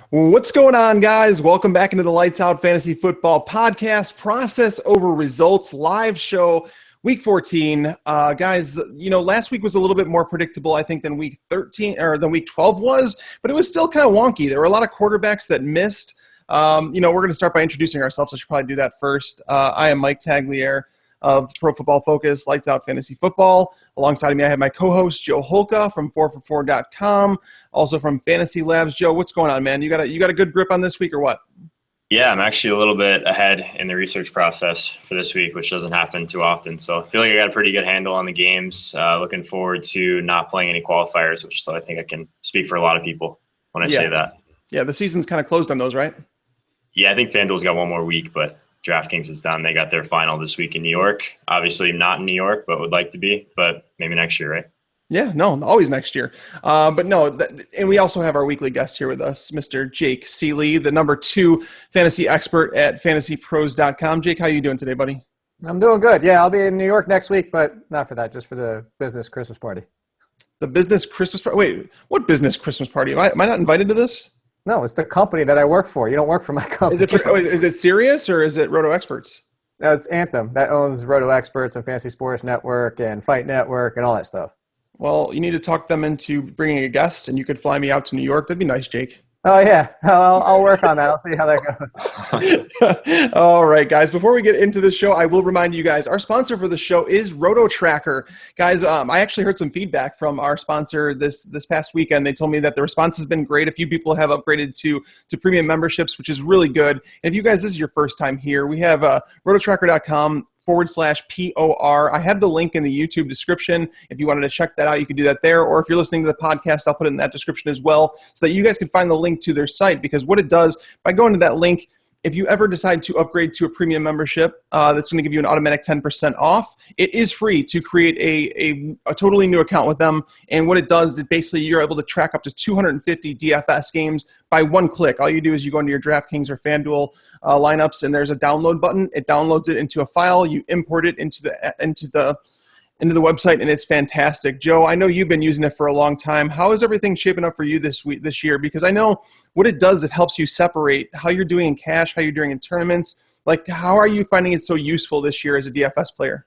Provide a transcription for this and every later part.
What's going on, guys? Welcome back into the Lights Out Fantasy Football Podcast, Process Over Results live show, week 14. Guys, last week was a little bit more predictable, I think, than week 13 or than week 12 was, but it was still kind of wonky. There were a lot of quarterbacks that missed. We're going to start by introducing ourselves. I should probably do that first. I am Mike Tagliere of Pro Football Focus, Lights Out Fantasy Football. Alongside of me, I have my co-host, Joe Holka from 4for4.com, also from Fantasy Labs. Joe, what's going on, man? You got a good grip on this week or what? Yeah, I'm actually a little bit ahead in the research process for this week, which doesn't happen too often. So I feel like I got a pretty good handle on the games. Looking forward to not playing any qualifiers, so I think I can speak for a lot of people when I say that. Yeah, the season's kind of closed on those, right? Yeah, I think FanDuel's got one more week, but DraftKings is done. They got their final this week in New York. Obviously not in New York, but would like to be. But maybe next year, right? Yeah, no, always next year. And we also have our weekly guest here with us, Mr. Jake Ciely, the number 2 fantasy expert at fantasypros.com. Jake, how you doing today, buddy? I'm doing good. Yeah, I'll be in New York next week, but not for that, just for the business Christmas party. The business Christmas party? Wait, what business Christmas party? Am I not invited to this? No, it's the company that I work for. You don't work for my company. Is it serious or is it Roto Experts? No, it's Anthem. That owns Roto Experts and Fantasy Sports Network and Fight Network and all that stuff. Well, you need to talk them into bringing a guest, and you could fly me out to New York. That'd be nice, Jake. Oh, yeah. I'll work on that. I'll see how that goes. All right, guys. Before we get into the show, I will remind you guys, our sponsor for the show is Roto Tracker. Guys, I actually heard some feedback from our sponsor this past weekend. They told me that the response has been great. A few people have upgraded to premium memberships, which is really good. And if you guys, this is your first time here, we have rototracker.com/POR. I have the link in the YouTube description. If you wanted to check that out, you can do that there. Or if you're listening to the podcast, I'll put it in that description as well so that you guys can find the link to their site. Because what it does, by going to that link, if you ever decide to upgrade to a premium membership, that's going to give you an automatic 10% off. It is free to create a totally new account with them. And what it does is basically you're able to track up to 250 DFS games by one click. All you do is you go into your DraftKings or FanDuel lineups, and there's a download button. It downloads it into a file. You import it into the website, and it's fantastic. Joe, I know you've been using it for a long time. How is everything shaping up for you this year? Because I know what it does, it helps you separate how you're doing in cash, how you're doing in tournaments. Like, how are you finding it so useful this year as a DFS player?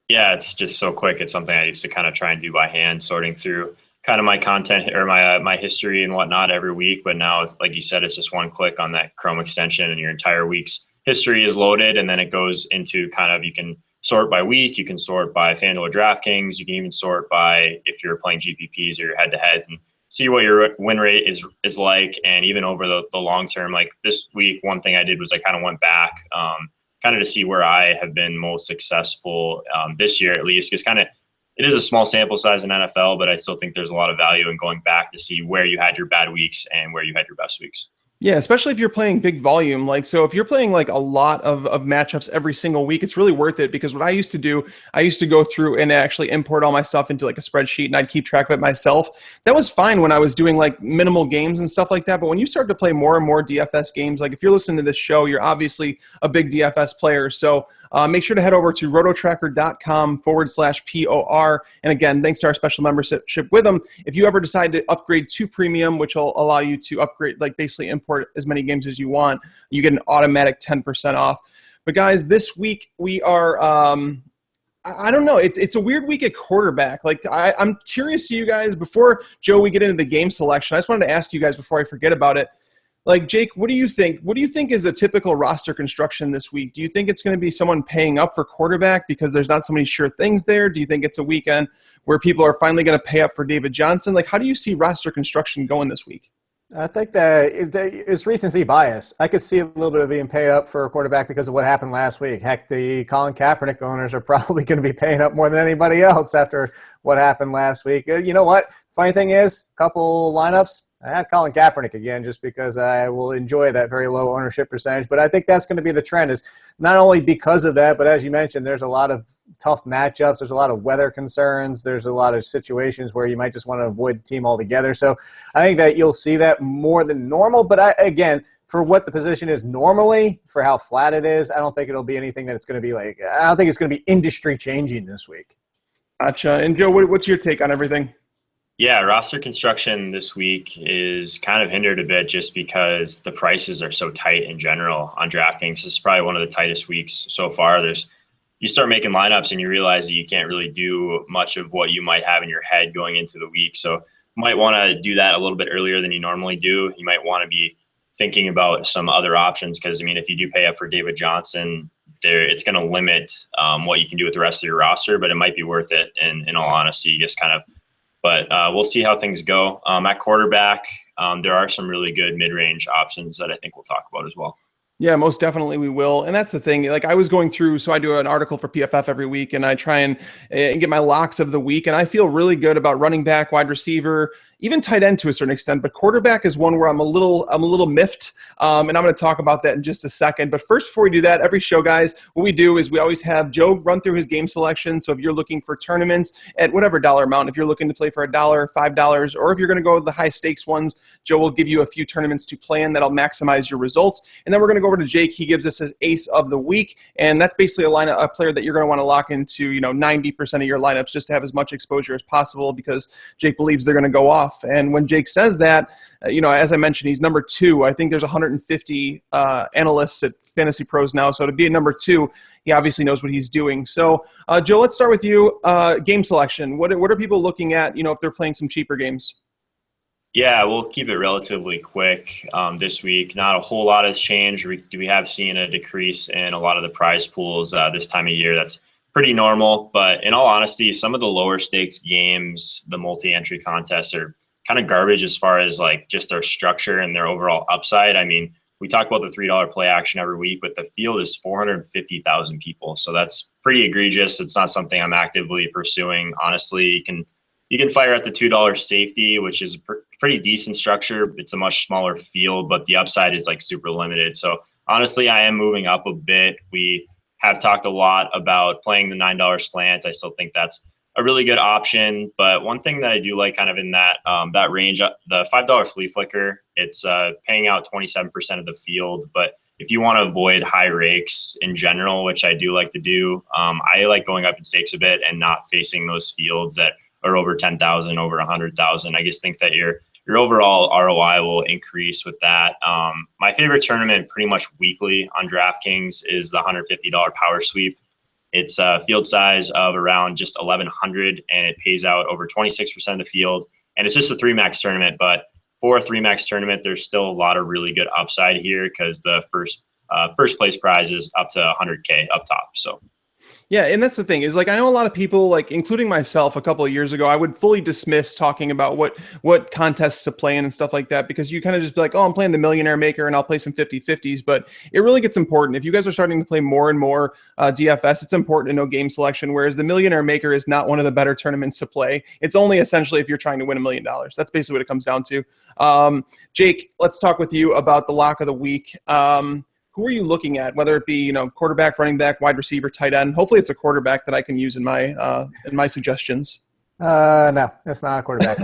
Yeah, it's just so quick. It's something I used to kind of try and do by hand, sorting through kind of my content or my history and whatnot every week. But now, like you said, it's just one click on that Chrome extension and your entire week's history is loaded. And then it goes into kind of, you can sort by week, you can sort by FanDuel or DraftKings, you can even sort by if you're playing GPPs or your head-to-heads and see what your win rate is like. And even over the long term, like this week, one thing I did was I kind of went back kind of to see where I have been most successful this year at least, because kind of it is a small sample size in NFL, but I still think there's a lot of value in going back to see where you had your bad weeks and where you had your best weeks. Yeah, especially if you're playing big volume. So if you're playing like a lot of matchups every single week, it's really worth it, because what I used to do, I used to go through and actually import all my stuff into like a spreadsheet, and I'd keep track of it myself. That was fine when I was doing like minimal games and stuff like that. But when you start to play more and more DFS games, like if you're listening to this show, you're obviously a big DFS player. So make sure to head over to rototracker.com/POR. And again, thanks to our special membership with them, if you ever decide to upgrade to premium, which will allow you to upgrade, like basically import as many games as you want, you get an automatic 10% off. But guys, this week we are, I don't know, it's a weird week at quarterback. Like I'm curious to you guys, before Joe, we get into the game selection, I just wanted to ask you guys before I forget about it. Like, Jake, what do you think? What do you think is a typical roster construction this week? Do you think it's going to be someone paying up for quarterback because there's not so many sure things there? Do you think it's a weekend where people are finally going to pay up for David Johnson? Like, how do you see roster construction going this week? I think that it's recency bias. I could see a little bit of being paid up for a quarterback because of what happened last week. Heck, the Colin Kaepernick owners are probably going to be paying up more than anybody else after what happened last week. You know what? Funny thing is, a couple lineups, I have Colin Kaepernick again just because I will enjoy that very low ownership percentage. But I think that's going to be the trend, is not only because of that, but as you mentioned, there's a lot of tough matchups. There's a lot of weather concerns. There's a lot of situations where you might just want to avoid the team altogether. So I think that you'll see that more than normal. But again, for what the position is normally, for how flat it is, I don't think it'll be anything that it's going to be like, I don't think it's going to be industry changing this week. Gotcha. And Joe, what's your take on everything? Yeah, roster construction this week is kind of hindered a bit just because the prices are so tight in general on DraftKings. This is probably one of the tightest weeks so far. You start making lineups and you realize that you can't really do much of what you might have in your head going into the week. So you might want to do that a little bit earlier than you normally do. You might want to be thinking about some other options because, I mean, if you do pay up for David Johnson, it's going to limit what you can do with the rest of your roster, but it might be worth it in all honesty, just kind of. But we'll see how things go. At quarterback, there are some really good mid-range options that I think we'll talk about as well. Yeah, most definitely we will. And that's the thing. Like I was going through, so I do an article for PFF every week and I try and get my locks of the week. And I feel really good about running back, wide receiver, even tight end to a certain extent. But quarterback is one where I'm a little miffed. And I'm going to talk about that in just a second. But first, before we do that, every show, guys, what we do is we always have Joe run through his game selection. So if you're looking for tournaments at whatever dollar amount, if you're looking to play for $1, $5, or if you're going to go with the high stakes ones, Joe will give you a few tournaments to play in that'll maximize your results. And then we're going to go over to Jake. He gives us his ace of the week. And that's basically a player that you're going to want to lock into, 90% of your lineups just to have as much exposure as possible because Jake believes they're going to go off. And when Jake says that, as I mentioned, he's number 2. I think there's 150 analysts at Fantasy Pros now. So to be a number 2, he obviously knows what he's doing. So, Joe, let's start with you. Game selection. What are people looking at, if they're playing some cheaper games? Yeah, we'll keep it relatively quick this week. Not a whole lot has changed. We have seen a decrease in a lot of the prize pools this time of year. That's pretty normal. But in all honesty, some of the lower stakes games, the multi-entry contests are kind of garbage as far as like just their structure and their overall upside. I mean, we talk about the $3 play action every week, but the field is 450,000 people. So that's pretty egregious. It's not something I'm actively pursuing. Honestly, you can fire at the $2 safety, which is pretty decent structure. It's a much smaller field, but the upside is like super limited. So honestly, I am moving up a bit. We have talked a lot about playing the $9 slant. I still think that's a really good option. But one thing that I do like kind of in that that range, the $5 flea flicker, it's paying out 27% of the field. But if you want to avoid high rakes in general, which I do like to do, I like going up in stakes a bit and not facing those fields that are over 10,000, over 100,000. I just think that your overall ROI will increase with that. My favorite tournament pretty much weekly on DraftKings is the $150 power sweep. It's a field size of around just 1,100 and it pays out over 26% of the field. And it's just a 3-max tournament, but for a 3-max tournament, there's still a lot of really good upside here because the first place prize is up to 100K up top. So. Yeah, and that's the thing is like I know a lot of people, like including myself, a couple of years ago, I would fully dismiss talking about what contests to play in and stuff like that because you kind of just be like, oh, I'm playing the Millionaire Maker and I'll play some 50-50s. But it really gets important if you guys are starting to play more and more DFS. It's important to know game selection. Whereas the Millionaire Maker is not one of the better tournaments to play. It's only essentially if you're trying to win $1 million. That's basically what it comes down to. Jake, let's talk with you about the lock of the week. Who are you looking at, whether it be, quarterback, running back, wide receiver, tight end? Hopefully it's a quarterback that I can use in my suggestions. No, it's not a quarterback.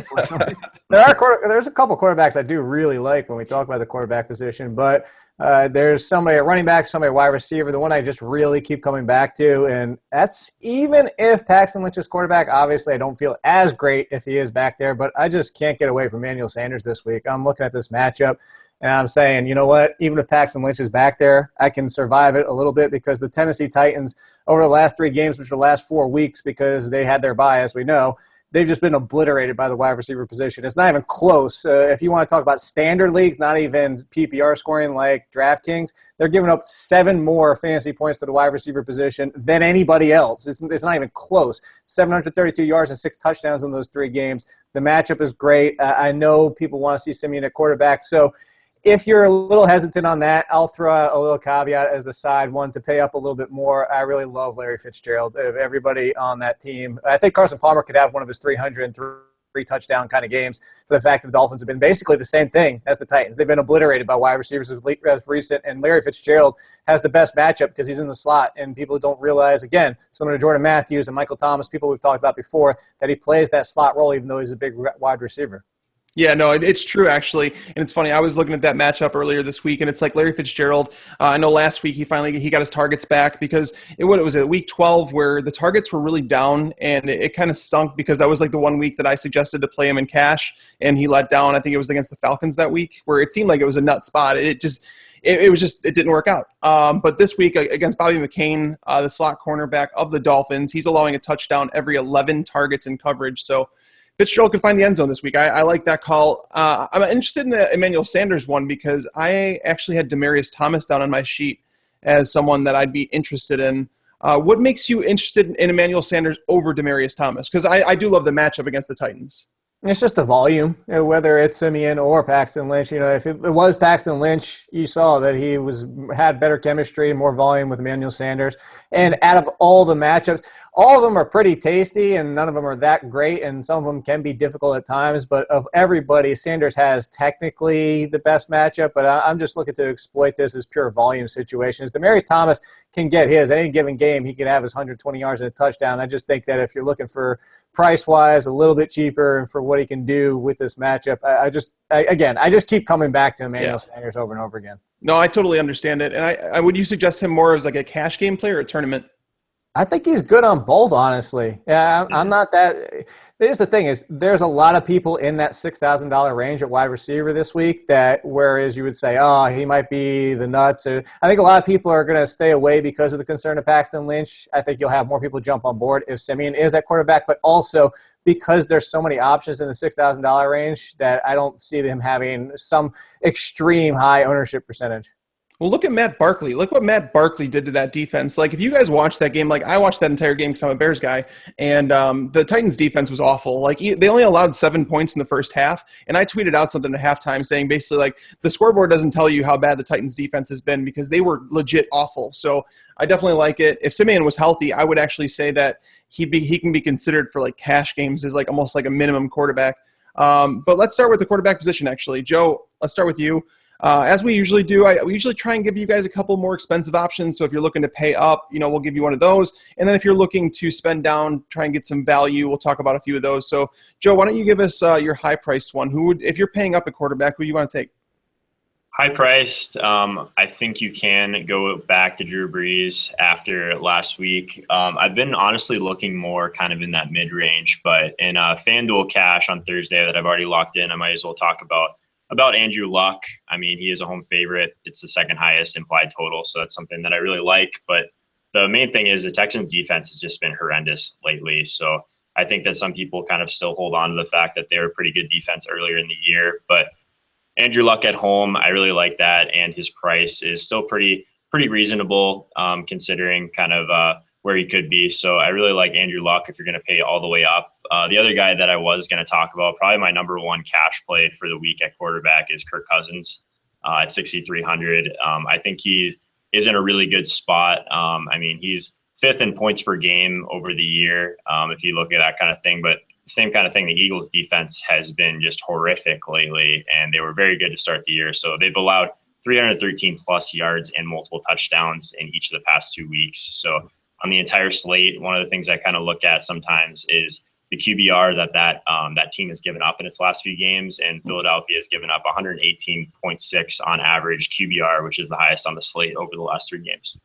There's a couple quarterbacks I do really like when we talk about the quarterback position, but there's somebody at running back, somebody at wide receiver, the one I just really keep coming back to, and that's even if Paxton Lynch is quarterback. Obviously, I don't feel as great if he is back there, but I just can't get away from Emmanuel Sanders this week. I'm looking at this matchup. And I'm saying, you know what, even if Paxton Lynch is back there, I can survive it a little bit because the Tennessee Titans, over the last 3 games, which are the last 4 weeks, because they had their bye, as we know, they've just been obliterated by the wide receiver position. It's not even close. If you want to talk about standard leagues, not even PPR scoring like DraftKings, they're giving up 7 more fantasy points to the wide receiver position than anybody else. It's not even close. 732 yards and 6 touchdowns in those 3 games. The matchup is great. I know people want to see Simeon at quarterback, so if you're a little hesitant on that, I'll throw out a little caveat as the side one to pay up a little bit more. I really love Larry Fitzgerald. Of everybody on that team, I think Carson Palmer could have one of his 303 touchdown kind of games for the fact that the Dolphins have been basically the same thing as the Titans. They've been obliterated by wide receivers as recent, and Larry Fitzgerald has the best matchup because he's in the slot, and people don't realize, again, similar to Jordan Matthews and Michael Thomas, people we've talked about before, that he plays that slot role even though he's a big wide receiver. Yeah, no, it's true actually, and it's funny. I was looking at that matchup earlier this week, and it's like Larry Fitzgerald. I know last week he got his targets back because it was at week 12 where the targets were really down, and it kind of stunk because that was like the one week that I suggested to play him in cash, and he let down. I think it was against the Falcons that week where it seemed like it was a nut spot. It didn't work out. But this week against Bobby McCain, the slot cornerback of the Dolphins, he's allowing a touchdown every 11 targets in coverage. So Fitzgerald could find the end zone this week. I like that call. I'm interested in the Emmanuel Sanders one because I actually had Demaryius Thomas down on my sheet as someone that I'd be interested in. What makes you interested in Emmanuel Sanders over Demaryius Thomas? Because I do love the matchup against the Titans. It's just the volume, whether it's Simeon or Paxton Lynch. If it was Paxton Lynch, you saw that he had better chemistry and more volume with Emmanuel Sanders. And out of all the matchups, all of them are pretty tasty, and none of them are that great, and some of them can be difficult at times. But of everybody, Sanders has technically the best matchup, but I'm just looking to exploit this as pure volume situations. Demaryius Thomas can get his. Any given game, he can have his 120 yards and a touchdown. I just think that if you're looking for price-wise a little bit cheaper and for what he can do with this matchup, I just keep coming back to Emmanuel Sanders over and over again. No, I totally understand it. And I would you suggest him more as like a cash game player or a tournament? I think he's good on both, honestly. Yeah, I'm not that. Here's the thing is there's a lot of people in that $6,000 range at wide receiver this week that whereas you would say, oh, he might be the nuts. I think a lot of people are going to stay away because of the concern of Paxton Lynch. I think you'll have more people jump on board if Simeon is at quarterback, but also because there's so many options in the $6,000 range that I don't see them having some extreme high ownership percentage. Well, look at Matt Barkley. Look what Matt Barkley did to that defense. Like, if you guys watched that game, like I watched that entire game because I'm a Bears guy, and the Titans' defense was awful. Like, they only allowed 7 points in the first half, and I tweeted out something at halftime saying basically, like, the scoreboard doesn't tell you how bad the Titans' defense has been because they were legit awful. So I definitely like it. If Simeon was healthy, I would actually say that he can be considered for, like, cash games as, like, almost like a minimum quarterback. But let's start with the quarterback position, actually. Joe, let's start with you. As we usually do, we usually try and give you guys a couple more expensive options. So if you're looking to pay up, we'll give you one of those. And then if you're looking to spend down, try and get some value, we'll talk about a few of those. So, Joe, why don't you give us your high-priced one? If you're paying up at quarterback, who do you want to take? High-priced, I think you can go back to Drew Brees after last week. I've been honestly looking more kind of in that mid-range, but in FanDuel Cash on Thursday that I've already locked in, I might as well talk about Andrew Luck. I mean, he is a home favorite. It's the second highest implied total, so that's something that I really like. But the main thing is the Texans' defense has just been horrendous lately. So I think that some people kind of still hold on to the fact that they were a pretty good defense earlier in the year. But Andrew Luck at home, I really like that, and his price is still pretty reasonable considering kind of where he could be. So I really like Andrew Luck if you're going to pay all the way up. The other guy that I was going to talk about, probably my number one cash play for the week at quarterback, is Kirk Cousins at 6,300. I think he is in a really good spot. I mean, he's fifth in points per game over the year, if you look at that kind of thing. But same kind of thing, the Eagles' defense has been just horrific lately, and they were very good to start the year. So they've allowed 313-plus yards and multiple touchdowns in each of the past 2 weeks. So on the entire slate, one of the things I kind of look at sometimes is the QBR that team has given up in its last few games, and Philadelphia has given up 118.6 on average QBR, which is the highest on the slate over the last 3 games.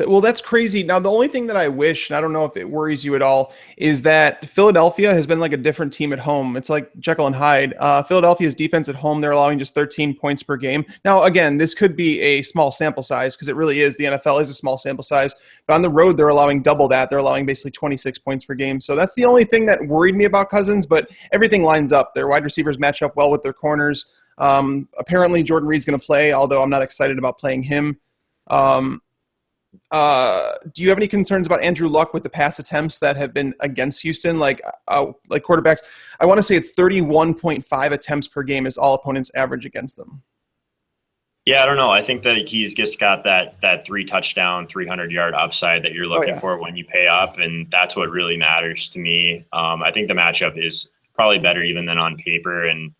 Well, that's crazy. Now, the only thing that I wish, and I don't know if it worries you at all, is that Philadelphia has been like a different team at home. It's like Jekyll and Hyde. Philadelphia's defense at home, they're allowing just 13 points per game. Now, again, this could be a small sample size because it really is. The NFL is a small sample size. But on the road, they're allowing double that. They're allowing basically 26 points per game. So that's the only thing that worried me about Cousins, but everything lines up. Their wide receivers match up well with their corners. Apparently, Jordan Reed's going to play, although I'm not excited about playing him. Do you have any concerns about Andrew Luck with the pass attempts that have been against Houston? Like quarterbacks, I want to say it's 31.5 attempts per game is all opponents average against them. Yeah, I don't know. I think that he's just got that 3-touchdown, 300-yard upside that you're looking for when you pay up, and that's what really matters to me. I think the matchup is probably better even than on paper, and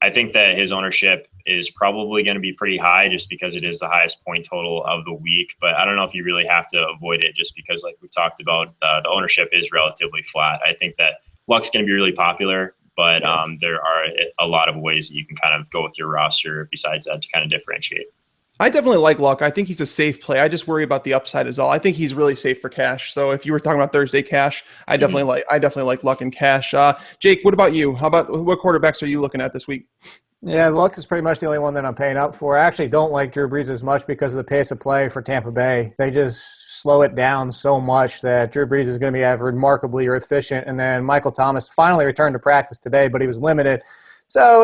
I think that his ownership is probably going to be pretty high just because it is the highest point total of the week. But I don't know if you really have to avoid it just because, like we've talked about, the ownership is relatively flat. I think that Luck's going to be really popular, But there are a lot of ways that you can kind of go with your roster besides that to kind of differentiate. I definitely like Luck. I think he's a safe play. I just worry about the upside is all. I think he's really safe for cash. So if you were talking about Thursday cash, I definitely like Luck and cash. Jake, what about you? How about what quarterbacks are you looking at this week? Yeah, Luck is pretty much the only one that I'm paying up for. I actually don't like Drew Brees as much because of the pace of play for Tampa Bay. They just slow it down so much that Drew Brees is going to be remarkably efficient. And then Michael Thomas finally returned to practice today, but he was limited. So,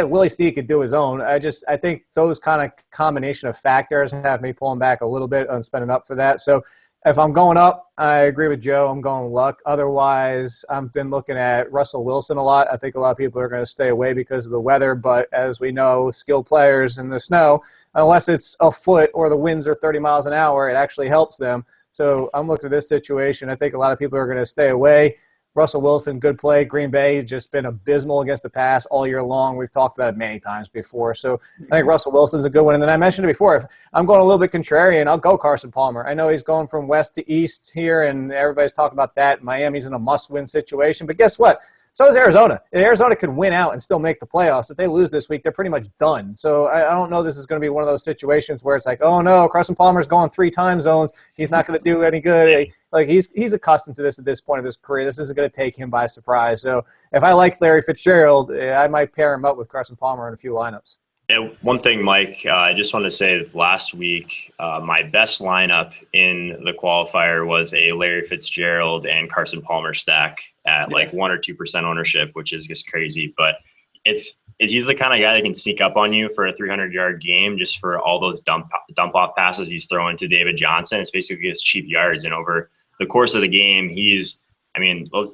Willie Snead could do his own. I think those kind of combination of factors have me pulling back a little bit on spending up for that. So if I'm going up, I agree with Joe. I'm going Luck. Otherwise, I've been looking at Russell Wilson a lot. I think a lot of people are going to stay away because of the weather. But as we know, skilled players in the snow, unless it's a foot or the winds are 30 miles an hour, it actually helps them. So I'm looking at this situation. I think a lot of people are going to stay away. Russell Wilson, good play. Green Bay just been abysmal against the pass all year long. We've talked about it many times before. So I think Russell Wilson's a good one. And then I mentioned it before, if I'm going a little bit contrarian, I'll go Carson Palmer. I know he's going from west to east here, and everybody's talking about that. Miami's in a must-win situation. But guess what? So is Arizona. Arizona could win out and still make the playoffs. If they lose this week, they're pretty much done. So I don't know this is going to be one of those situations where it's like, oh, no, Carson Palmer's going 3 time zones. He's not going to do any good. Like he's accustomed to this at this point of his career. This isn't going to take him by surprise. So if I like Larry Fitzgerald, I might pair him up with Carson Palmer in a few lineups. And one thing, Mike, I just want to say that last week, my best lineup in the qualifier was a Larry Fitzgerald and Carson Palmer stack at like 1 or 2% ownership, which is just crazy. But he's the kind of guy that can sneak up on you for a 300-yard game just for all those dump off passes he's throwing to David Johnson. It's basically just cheap yards. And over the course of the game,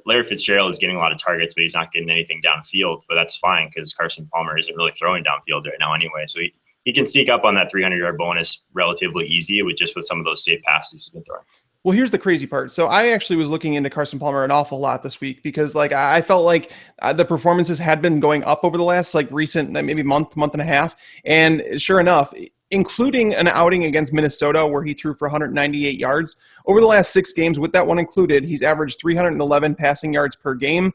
Larry Fitzgerald is getting a lot of targets, but he's not getting anything downfield. But that's fine because Carson Palmer isn't really throwing downfield right now anyway. So he can sneak up on that 300-yard bonus relatively easy with some of those safe passes he's been throwing. Well, here's the crazy part. So I actually was looking into Carson Palmer an awful lot this week because I felt like the performances had been going up over the last recent maybe month and a half. And sure enough, including an outing against Minnesota where he threw for 198 yards. Over the last 6 games, with that one included, he's averaged 311 passing yards per game.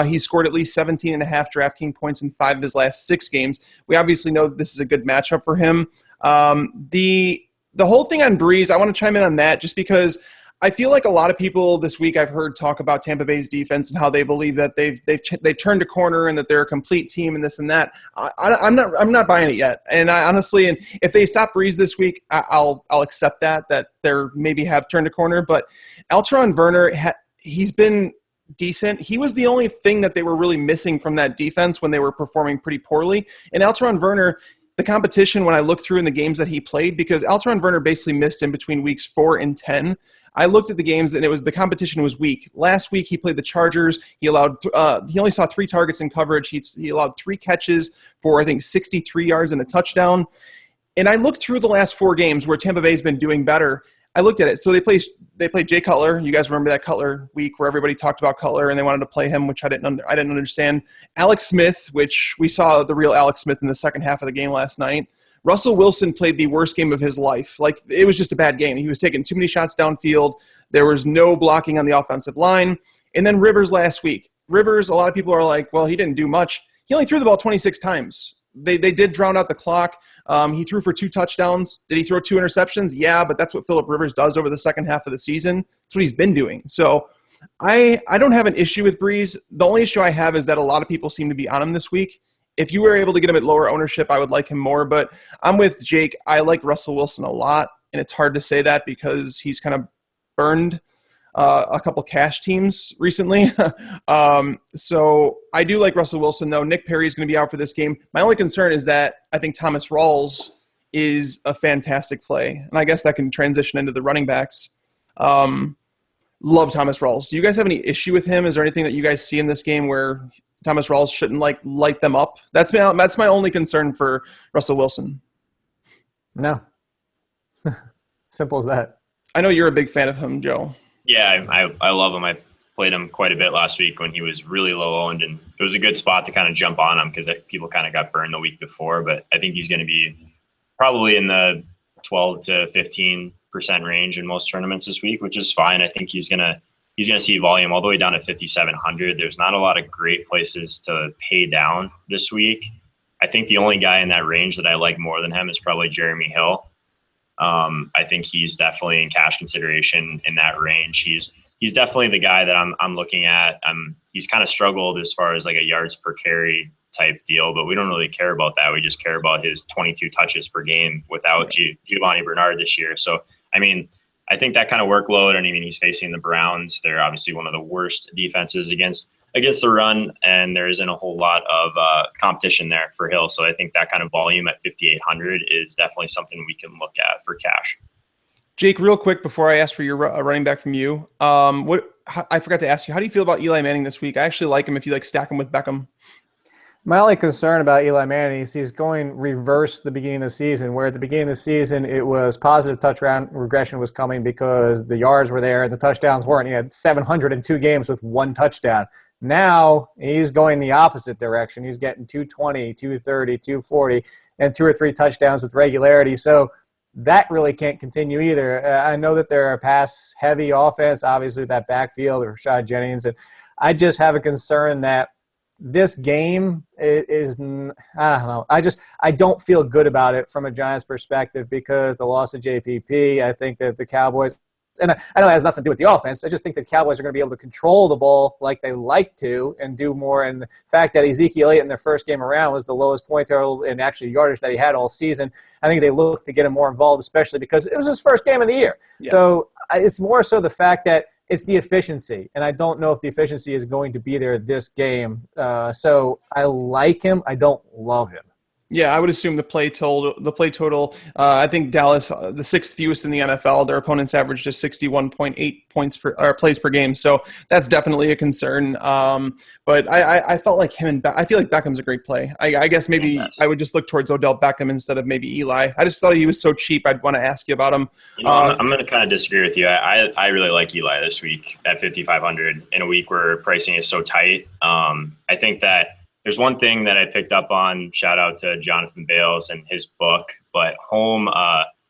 He's scored at least 17 and a half DraftKings points in 5 of his last 6 games. We obviously know that this is a good matchup for him. The whole thing on Brees, I want to chime in on that just because I feel like a lot of people this week I've heard talk about Tampa Bay's defense and how they believe that they've turned a corner and that they're a complete team and this and that. I'm not buying it yet. And I honestly, and if they stop Brees this week, I'll accept that they're maybe have turned a corner. But Alteron Werner, he's been decent. He was the only thing that they were really missing from that defense when they were performing pretty poorly. And Alteron Werner, the competition when I looked through in the games that he played, because Alteron Werner basically missed in between weeks 4 and 10. I looked at the games and the competition was weak. Last week he played the Chargers. He only saw 3 targets in coverage. He allowed 3 catches for I think 63 yards and a touchdown. And I looked through the last 4 games where Tampa Bay's been doing better. I looked at it. So they played Jay Cutler. You guys remember that Cutler week where everybody talked about Cutler and they wanted to play him, which I didn't understand. Alex Smith, which we saw the real Alex Smith in the second half of the game last night. Russell Wilson played the worst game of his life. It was just a bad game. He was taking too many shots downfield. There was no blocking on the offensive line. And then Rivers last week. Rivers, a lot of people are like, well, he didn't do much. He only threw the ball 26 times. They did drown out the clock. He threw for 2 touchdowns. Did he throw 2 interceptions? Yeah, but that's what Phillip Rivers does over the second half of the season. That's what he's been doing. So I don't have an issue with Brees. The only issue I have is that a lot of people seem to be on him this week. If you were able to get him at lower ownership, I would like him more. But I'm with Jake. I like Russell Wilson a lot, and it's hard to say that because he's kind of burned a couple cash teams recently. So I do like Russell Wilson, though. Nick Perry is going to be out for this game. My only concern is that I think Thomas Rawls is a fantastic play, and I guess that can transition into the running backs. Love Thomas Rawls. Do you guys have any issue with him? Is there anything that you guys see in this game where Thomas Rawls shouldn't light them up? That's my only concern for Russell Wilson. No. Simple as that. I know you're a big fan of him, Joe. Yeah, I love him. I played him quite a bit last week when he was really low owned, and it was a good spot to kind of jump on him because people kind of got burned the week before. But I think he's going to be probably in the 12 to 15% range in most tournaments this week, which is fine. I think he's going to he's going to see volume all the way down to 5,700. There's not a lot of great places to pay down this week. I think the only guy in that range that I like more than him is probably Jeremy Hill. I think he's definitely in cash consideration in that range. He's definitely the guy that I'm looking at. He's kind of struggled as far as like a yards per carry type deal, but we don't really care about that. We just care about his 22 touches per game without Giovanni Bernard this year. So, I mean, I think that kind of workload, and I mean, he's facing the Browns. They're obviously one of the worst defenses against the run, and there isn't a whole lot of competition there for Hill. So I think that kind of volume at 5,800 is definitely something we can look at for cash. Jake, real quick before I ask for your running back from you, I forgot to ask you, how do you feel about Eli Manning this week? I actually like him if you like stack him with Beckham. My only concern about Eli Manning is he's going reverse the beginning of the season, where at the beginning of the season it was positive touchdown regression was coming because the yards were there and the touchdowns weren't. He had 702 games with one touchdown. Now he's going the opposite direction. He's getting 220, 230, 240, and 2 or 3 touchdowns with regularity. So that really can't continue either. I know that they're a pass-heavy offense, obviously with that backfield of Rashad Jennings, and I just have a concern that this game is, I don't know. I don't feel good about it from a Giants perspective because the loss of JPP, I think that the Cowboys, and I know it has nothing to do with the offense. I just think the Cowboys are going to be able to control the ball like they like to and do more. And the fact that Ezekiel Elliott in their first game around was the lowest point total and actually yardage that he had all season, I think they look to get him more involved, especially because it was his first game of the year. Yeah. So it's more so the fact that it's the efficiency, and I don't know if the efficiency is going to be there this game. So I like him. I don't love him. Yeah, I would assume the play total. I think Dallas, the 6th fewest in the NFL. Their opponents averaged just 61.8 points plays per game. So that's definitely a concern. But I felt like him and I feel like Beckham's a great play. I guess maybe I would just look towards Odell Beckham instead of maybe Eli. I just thought he was so cheap. I'd want to ask you about him. I'm going to kind of disagree with you. I really like Eli this week at 5,500 in a week where pricing is so tight. I think that there's one thing that I picked up on, shout out to Jonathan Bales and his book, but home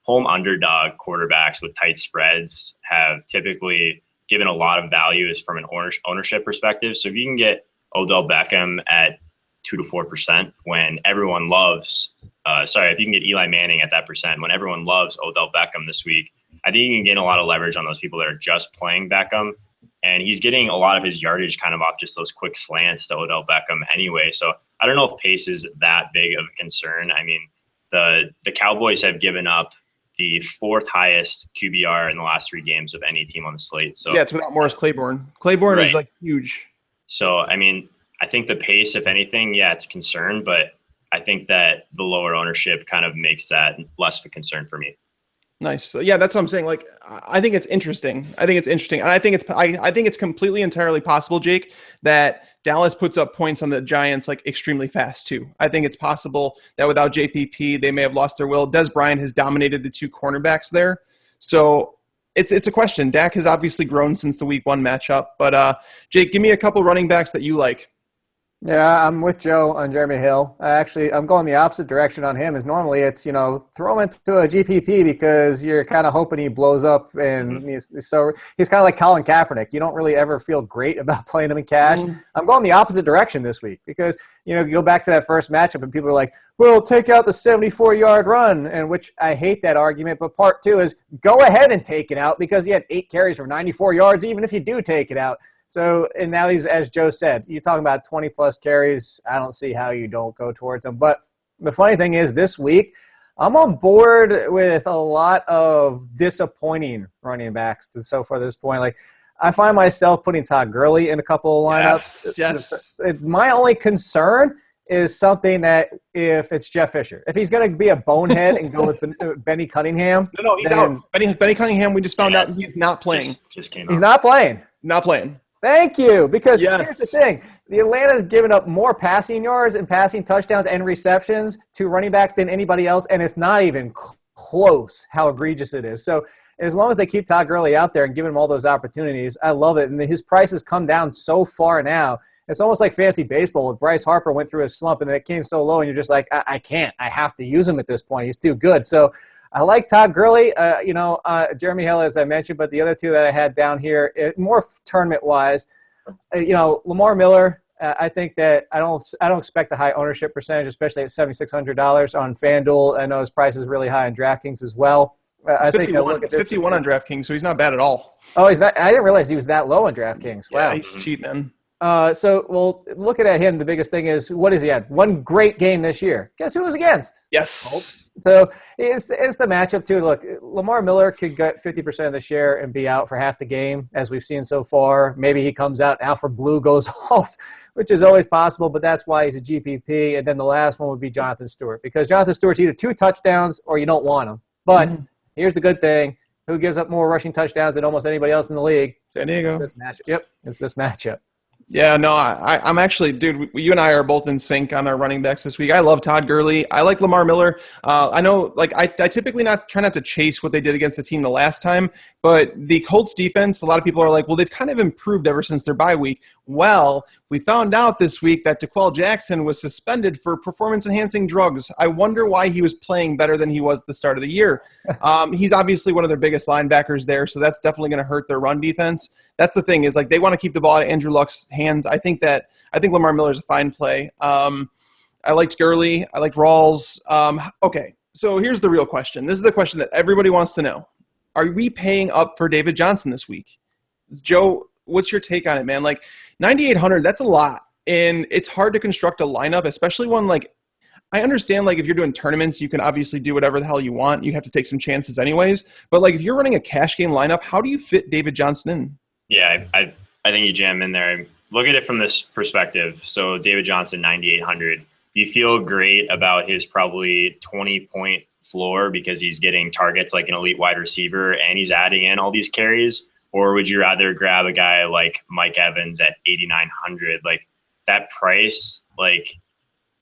underdog quarterbacks with tight spreads have typically given a lot of value as from an ownership perspective. So if you can get Odell Beckham at 2 to 4% when everyone loves, if you can get Eli Manning at that percent when everyone loves Odell Beckham this week, I think you can gain a lot of leverage on those people that are just playing Beckham. And he's getting a lot of his yardage kind of off just those quick slants to Odell Beckham anyway. So I don't know if pace is that big of a concern. I mean, the Cowboys have given up the 4th highest QBR in the last 3 games of any team on the slate. So yeah, it's without Morris Claiborne. Claiborne is like huge. So, I mean, I think the pace, if anything, yeah, it's a concern, but I think that the lower ownership kind of makes that less of a concern for me. Nice. So, yeah, that's what I'm saying. Like, I think it's interesting. And I think it's completely entirely possible, Jake, that Dallas puts up points on the Giants like extremely fast too. I think it's possible that without JPP, they may have lost their will. Des Bryant has dominated the 2 cornerbacks there. So it's a question. Dak has obviously grown since the week 1 matchup, but Jake, give me a couple running backs that you like. Yeah, I'm with Joe on Jeremy Hill. I'm going the opposite direction on him. Is normally it's, throw him into a GPP because you're kind of hoping he blows up, and he's kind of like Colin Kaepernick. You don't really ever feel great about playing him in cash. I'm going the opposite direction this week because, you go back to that first matchup and people are like, well, take out the 74-yard run, and which I hate that argument. But part 2 is go ahead and take it out because he had 8 carries for 94 yards, even if you do take it out. So, and now he's, as Joe said, you're talking about 20-plus carries. I don't see how you don't go towards him. But the funny thing is this week, I'm on board with a lot of disappointing running backs so far at this point. Like, I find myself putting Todd Gurley in a couple of lineups. Yes. My only concern is something that if it's Jeff Fisher. If he's going to be a bonehead and go with Benny Cunningham. No, he's out. Benny Cunningham, we just found out he's not playing. Just came out. He's not playing. Not playing. Thank you, because here's the thing. The Atlanta's given up more passing yards and passing touchdowns and receptions to running backs than anybody else, and it's not even close how egregious it is. So as long as they keep Todd Gurley out there and give him all those opportunities, I love it. And his price has come down so far now. It's almost like fantasy baseball with Bryce Harper went through a slump and then it came so low and you're just like, I can't. I have to use him at this point. He's too good. So I like Todd Gurley. Jeremy Hill, as I mentioned, but the other two that I had down here, more tournament-wise, Lamar Miller. I think that I don't expect a high ownership percentage, especially at $7,600 on FanDuel. I know his price is really high on DraftKings as well. I think look at this 51 on DraftKings, so he's not bad at all. Oh, he's not. I didn't realize he was that low on DraftKings. Wow, yeah, he's cheap, man. Looking at him, the biggest thing is, what has he had? One great game this year. Guess who it was against? Yes. So it's the matchup, too. Look, Lamar Miller could get 50% of the share and be out for half the game, as we've seen so far. Maybe he comes out and Alfred Blue goes off, which is always possible, but that's why he's a GPP. And then the last one would be Jonathan Stewart, because Jonathan Stewart's either 2 touchdowns or you don't want him. But here's the good thing. Who gives up more rushing touchdowns than almost anybody else in the league? San Diego. It's this matchup. Yep, it's this matchup. Yeah, no, I'm actually, dude, you and I are both in sync on our running backs this week. I love Todd Gurley. I like Lamar Miller. I know, I typically try not to chase what they did against the team the last time, but the Colts defense, a lot of people are like, well, they've kind of improved ever since their bye week. Well, we found out this week that DeQuell Jackson was suspended for performance-enhancing drugs. I wonder why he was playing better than he was at the start of the year. He's obviously one of their biggest linebackers there, so that's definitely going to hurt their run defense. That's the thing, is they want to keep the ball out of Andrew Luck's hands. I think Lamar Miller's a fine play. I liked Gurley. I liked Rawls. Okay, so here's the real question. This is the question that everybody wants to know. Are we paying up for David Johnson this week? Joe, what's your take on it, man? 9,800, that's a lot. And it's hard to construct a lineup, especially one I understand, if you're doing tournaments, you can obviously do whatever the hell you want. You have to take some chances anyways. But, if you're running a cash game lineup, how do you fit David Johnson in? Yeah, I think you jam in there. Look at it from this perspective. So David Johnson, 9,800. You feel great about his probably 20-point floor because he's getting targets like an elite wide receiver and he's adding in all these carries? Or would you rather grab a guy like Mike Evans at 8,900? That price,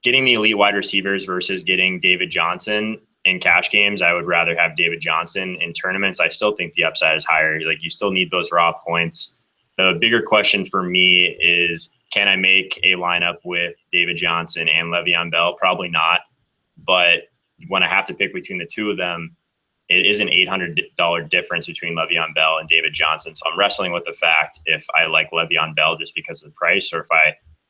getting the elite wide receivers versus getting David Johnson in cash games, I would rather have David Johnson. In tournaments, I still think the upside is higher. You still need those raw points. The bigger question for me is, can I make a lineup with David Johnson and Le'Veon Bell? Probably not. But when I have to pick between the two of them, it is an $800 difference between Le'Veon Bell and David Johnson. So I'm wrestling with the fact if I like Le'Veon Bell just because of the price, or if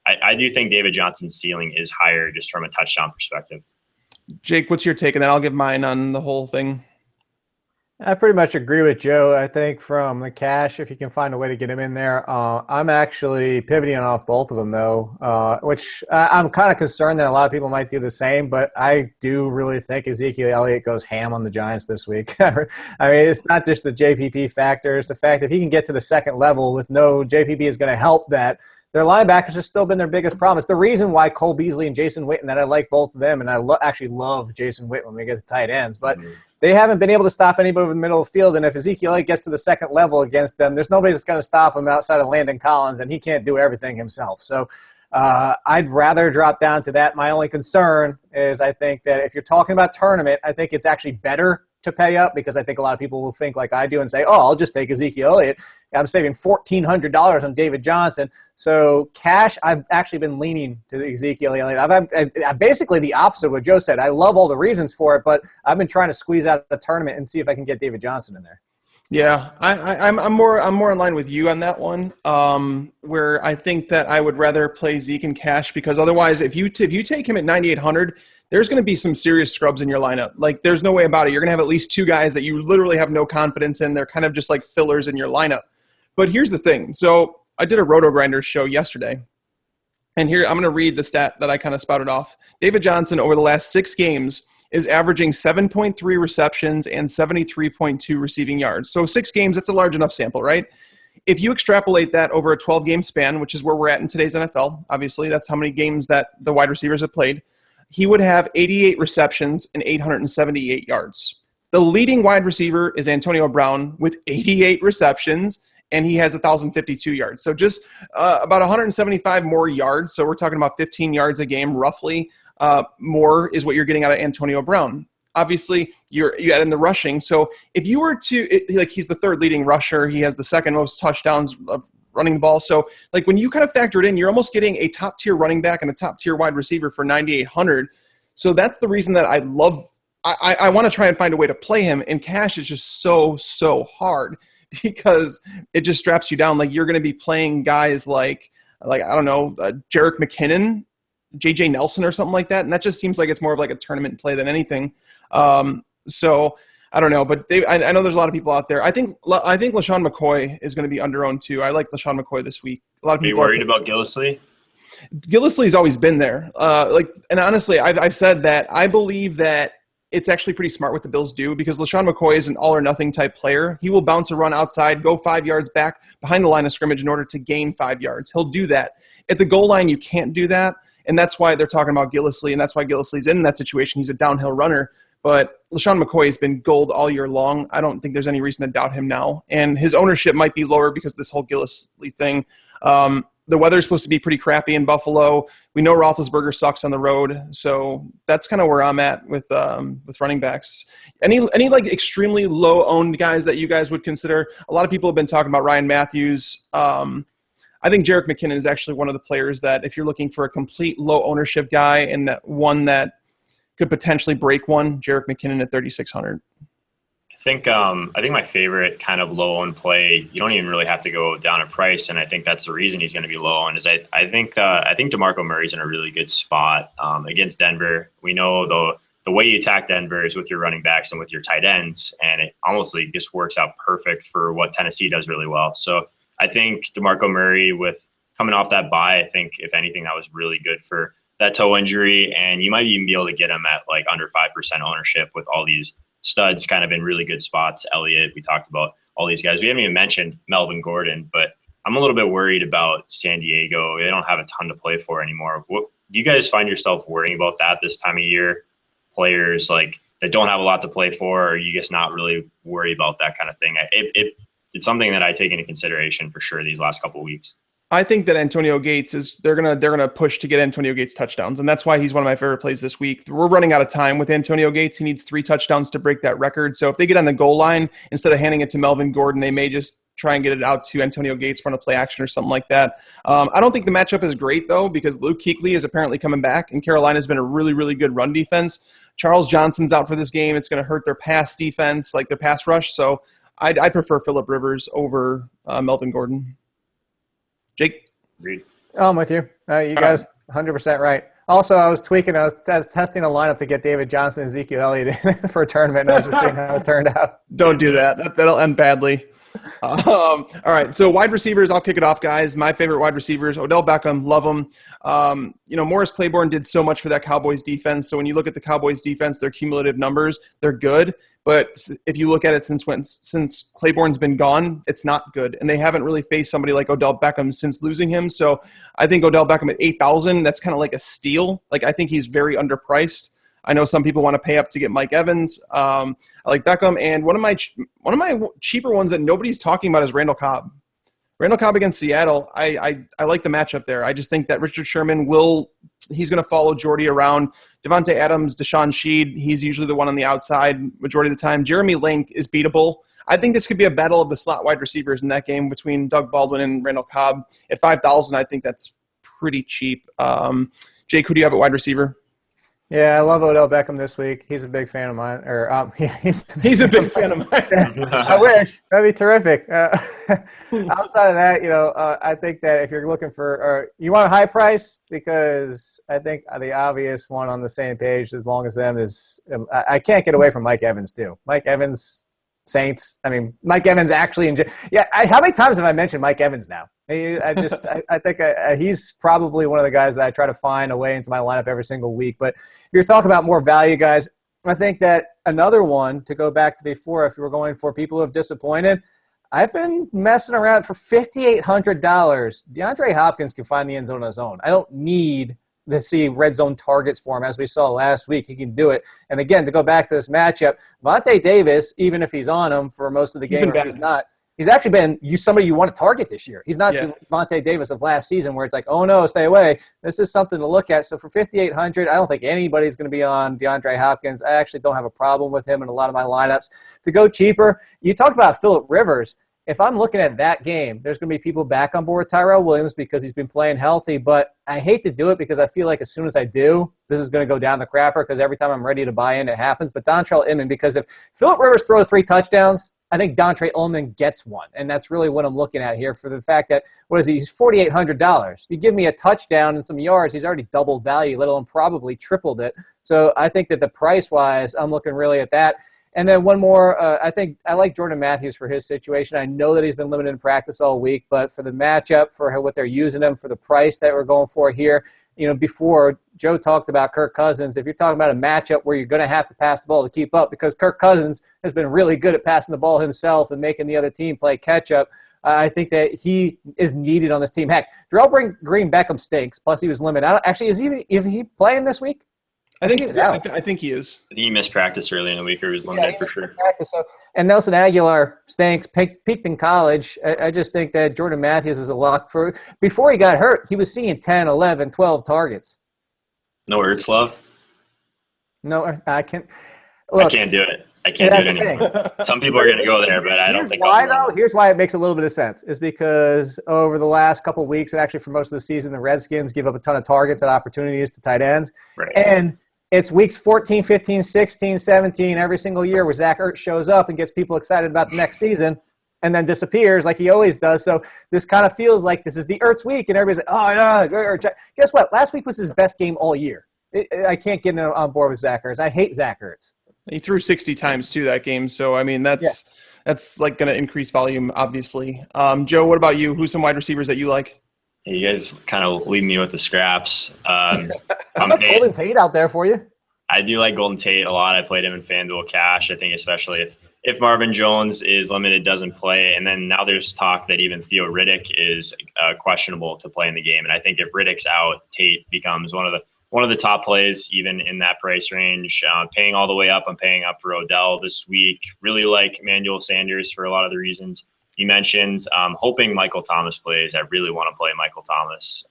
I do think David Johnson's ceiling is higher just from a touchdown perspective. Jake, what's your take? And then I'll give mine on the whole thing. I pretty much agree with Joe. I think from the cash, if you can find a way to get him in there, I'm actually pivoting off both of them, though, which I'm kind of concerned that a lot of people might do the same, but I do really think Ezekiel Elliott goes ham on the Giants this week. I mean, it's not just the JPP factor. It's the fact that if he can get to the second level with no JPP is going to help that. Their linebackers have still been their biggest problem. It's the reason why Cole Beasley and Jason Witten, that I like both of them, and I actually love Jason Witten when we get to tight ends. But they haven't been able to stop anybody in the middle of the field, and if Ezekiel Elliott gets to the second level against them, there's nobody that's going to stop him outside of Landon Collins, and he can't do everything himself. So I'd rather drop down to that. My only concern is I think that if you're talking about tournament, I think it's actually better to pay up, because I think a lot of people will think like I do and say, oh, I'll just take Ezekiel Elliott. I'm saving $1,400 on David Johnson. So cash, I've actually been leaning to Ezekiel Elliott. I'm basically the opposite of what Joe said. I love all the reasons for it, but I've been trying to squeeze out a tournament and see if I can get David Johnson in there. Yeah, I'm more in line with you on that one, where I think that I would rather play Zeke in cash, because otherwise, if you take him at 9,800, there's going to be some serious scrubs in your lineup. There's no way about it. You're going to have at least two guys that you literally have no confidence in. They're kind of just like fillers in your lineup. But here's the thing. So I did a Roto Grinders show yesterday, and here I'm going to read the stat that I kind of spouted off. David Johnson over the last 6 games is averaging 7.3 receptions and 73.2 receiving yards. So 6 games, that's a large enough sample, right? If you extrapolate that over a 12-game span, which is where we're at in today's NFL, obviously, that's how many games that the wide receivers have played, he would have 88 receptions and 878 yards. The leading wide receiver is Antonio Brown with 88 receptions, and he has 1,052 yards. So just about 175 more yards. So we're talking about 15 yards a game, roughly. More is what you're getting out of Antonio Brown. Obviously, you add in the rushing. So if you were to, he's the third leading rusher. He has the second most touchdowns of running the ball. So when you kind of factor it in, you're almost getting a top-tier running back and a top-tier wide receiver for 9,800. So that's the reason that I love I want to try and find a way to play him. In cash, it's just so hard because it just straps you down. Like you're going to be playing guys like I don't know, Jerick McKinnon, JJ Nelson or something like that. And that just seems like it's more of like a tournament play than anything. So I don't know, but I know there's a lot of people out there. I think LaShawn McCoy is going to be under-owned too. I like LaShawn McCoy this week. A lot of people are you worried about Gillislee? Gillislee's always been there. And honestly, I've said that I believe that it's actually pretty smart what the Bills do because LaShawn McCoy is an all-or-nothing type player. He will bounce a run outside, go 5 yards back behind the line of scrimmage in order to gain 5 yards. He'll do that. At the goal line, you can't do that, and that's why they're talking about Gillislee, and that's why Gillislee's in that situation. He's a downhill runner. But LaShawn McCoy has been gold all year long. I don't think there's any reason to doubt him now. And his ownership might be lower because of this whole Gillislee thing. The weather's supposed to be pretty crappy in Buffalo. We know Roethlisberger sucks on the road. So that's kind of where I'm at with running backs. Any like extremely low-owned guys that you guys would consider? A lot of people have been talking about Ryan Matthews. I think Jerick McKinnon is actually one of the players that if you're looking for a complete low ownership guy and that one that could potentially break one, Jerick McKinnon at 3,600. I think my favorite kind of low owned play, you don't even really have to go down in price, and I think that's the reason he's going to be low owned. Is I think DeMarco Murray's in a really good spot against Denver. We know the way you attack Denver is with your running backs and with your tight ends, and it almost like just works out perfect for what Tennessee does really well. So I think DeMarco Murray, with coming off that bye, I think if anything that was really good for that toe injury, and you might even be able to get him at like under 5% ownership with all these studs kind of in really good spots. Elliott, we talked about all these guys. We haven't even mentioned Melvin Gordon, but I'm a little bit worried about San Diego. They don't have a ton to play for anymore. What do you guys find yourself worrying about that this time of year? Players like that don't have a lot to play for, or are you just not really worried about that kind of thing? It's something that I take into consideration for sure these last couple of weeks. I think that Antonio Gates they're gonna push to get Antonio Gates touchdowns, and that's why he's one of my favorite plays this week. We're running out of time with Antonio Gates. He needs 3 touchdowns to break that record. So if they get on the goal line, instead of handing it to Melvin Gordon, they may just try and get it out to Antonio Gates for a play action or something like that. I don't think the matchup is great though, because Luke Kuechly is apparently coming back, and Carolina's been a really, really good run defense. Charles Johnson's out for this game. It's going to hurt their pass defense, like their pass rush. So I'd prefer Phillip Rivers over Melvin Gordon. Jake? Agreed. Oh, I'm with you. You guys 100% right. Also, I was testing a lineup to get David Johnson and Ezekiel Elliott in for a tournament, and I was just seeing how it turned out. Don't do that. That'll end badly. All right, so wide receivers, I'll kick it off, guys. My favorite wide receivers, Odell Beckham, love him. Morris Claiborne did so much for that Cowboys defense. So when you look at the Cowboys defense, their cumulative numbers, they're good. But if you look at it since Claiborne's been gone, it's not good. And they haven't really faced somebody like Odell Beckham since losing him. So I think Odell Beckham at 8,000, that's kind of like a steal. Like I think he's very underpriced. I know some people want to pay up to get Mike Evans. I like Beckham, and one of my cheaper ones that nobody's talking about is Randall Cobb. Randall Cobb against Seattle. I like the matchup there. I just think that Richard Sherman he's going to follow Jordy around. Devontae Adams, Deshaun Sheed, he's usually the one on the outside majority of the time. Jeremy Link is beatable. I think this could be a battle of the slot wide receivers in that game between Doug Baldwin and Randall Cobb. At 5,000, I think that's pretty cheap. Jake, who do you have at wide receiver? Yeah, I love Odell Beckham this week. He's a big fan of mine. He's a big fan of mine. I wish. That'd be terrific. Outside of that, I think that if you're looking for you want a high price, because I think the obvious one on the same page as long as them is I can't get away from Mike Evans too. Mike Evans, Saints. I mean, Mike Evans actually. How many times have I mentioned Mike Evans now? I think he's probably one of the guys that I try to find a way into my lineup every single week. But if you're talking about more value guys, I think that another one to go back to before, if you were going for people who have disappointed, I've been messing around for $5,800. DeAndre Hopkins can find the end zone on his own. I don't need to see red zone targets for him, as we saw last week. He can do it. And again, to go back to this matchup, Vontae Davis, even if he's on him for most of the game, or he's not, he's actually been somebody you want to target this year. He's not the Vontae Davis of last season where it's like, oh, no, stay away. This is something to look at. So for $5,800, I don't think anybody's going to be on DeAndre Hopkins. I actually don't have a problem with him in a lot of my lineups. To go cheaper, you talked about Phillip Rivers. if I'm looking at that game, there's going to be people back on board with Tyrell Williams because he's been playing healthy. But I hate to do it because I feel like as soon as I do, this is going to go down the crapper because every time I'm ready to buy in, it happens. But Dontrell Inman, because if Phillip Rivers throws 3 touchdowns, I think Dontre Inman gets one. And that's really what I'm looking at here for the fact that, he's $4,800. You give me a touchdown and some yards, he's already doubled value, let alone probably tripled it. So I think that the price-wise, I'm looking really at that. And then one more, I think I like Jordan Matthews for his situation. I know that he's been limited in practice all week, but for the matchup, for what they're using him, for the price that we're going for here, before Joe talked about Kirk Cousins, if you're talking about a matchup where you're going to have to pass the ball to keep up, because Kirk Cousins has been really good at passing the ball himself and making the other team play catch-up, I think that he is needed on this team. Heck, Darrell Green Beckham stinks, plus he was limited. Is he playing this week? I think he is. I think he missed practice early in the week, or he was limited for sure. And Nelson Aguilar stinks, peaked in college. I just think that Jordan Matthews is a lock for – before he got hurt, he was seeing 10, 11, 12 targets. No Ertz love? No, I can't – I can't do it. I can't do it anymore. Some people are going to go there, but I don't think why, though? Here's why it makes a little bit of sense. Is because over the last couple of weeks, and actually for most of the season, the Redskins give up a ton of targets and opportunities to tight ends. Right. And – it's weeks 14, 15, 16, 17 every single year where Zach Ertz shows up and gets people excited about the next season and then disappears like he always does. So this kind of feels like this is the Ertz week, and everybody's like, oh, no, Ertz. Guess what? Last week was his best game all year. I can't get on board with Zach Ertz. I hate Zach Ertz. He threw 60 times, too, that game. So, I mean, that's like going to increase volume, obviously. Joe, what about you? Who's some wide receivers that you like? You guys kind of leave me with the scraps. I'm Golden Tate out there for you. I do like Golden Tate a lot. I played him in FanDuel Cash. I think especially if Marvin Jones is limited, doesn't play, and then now there's talk that even Theo Riddick is questionable to play in the game. And I think if Riddick's out, Tate becomes one of the top plays even in that price range. Paying all the way up. I'm paying up for Odell this week. Really like Emmanuel Sanders for a lot of the reasons you mentioned. Hoping Michael Thomas plays. I really want to play Michael Thomas.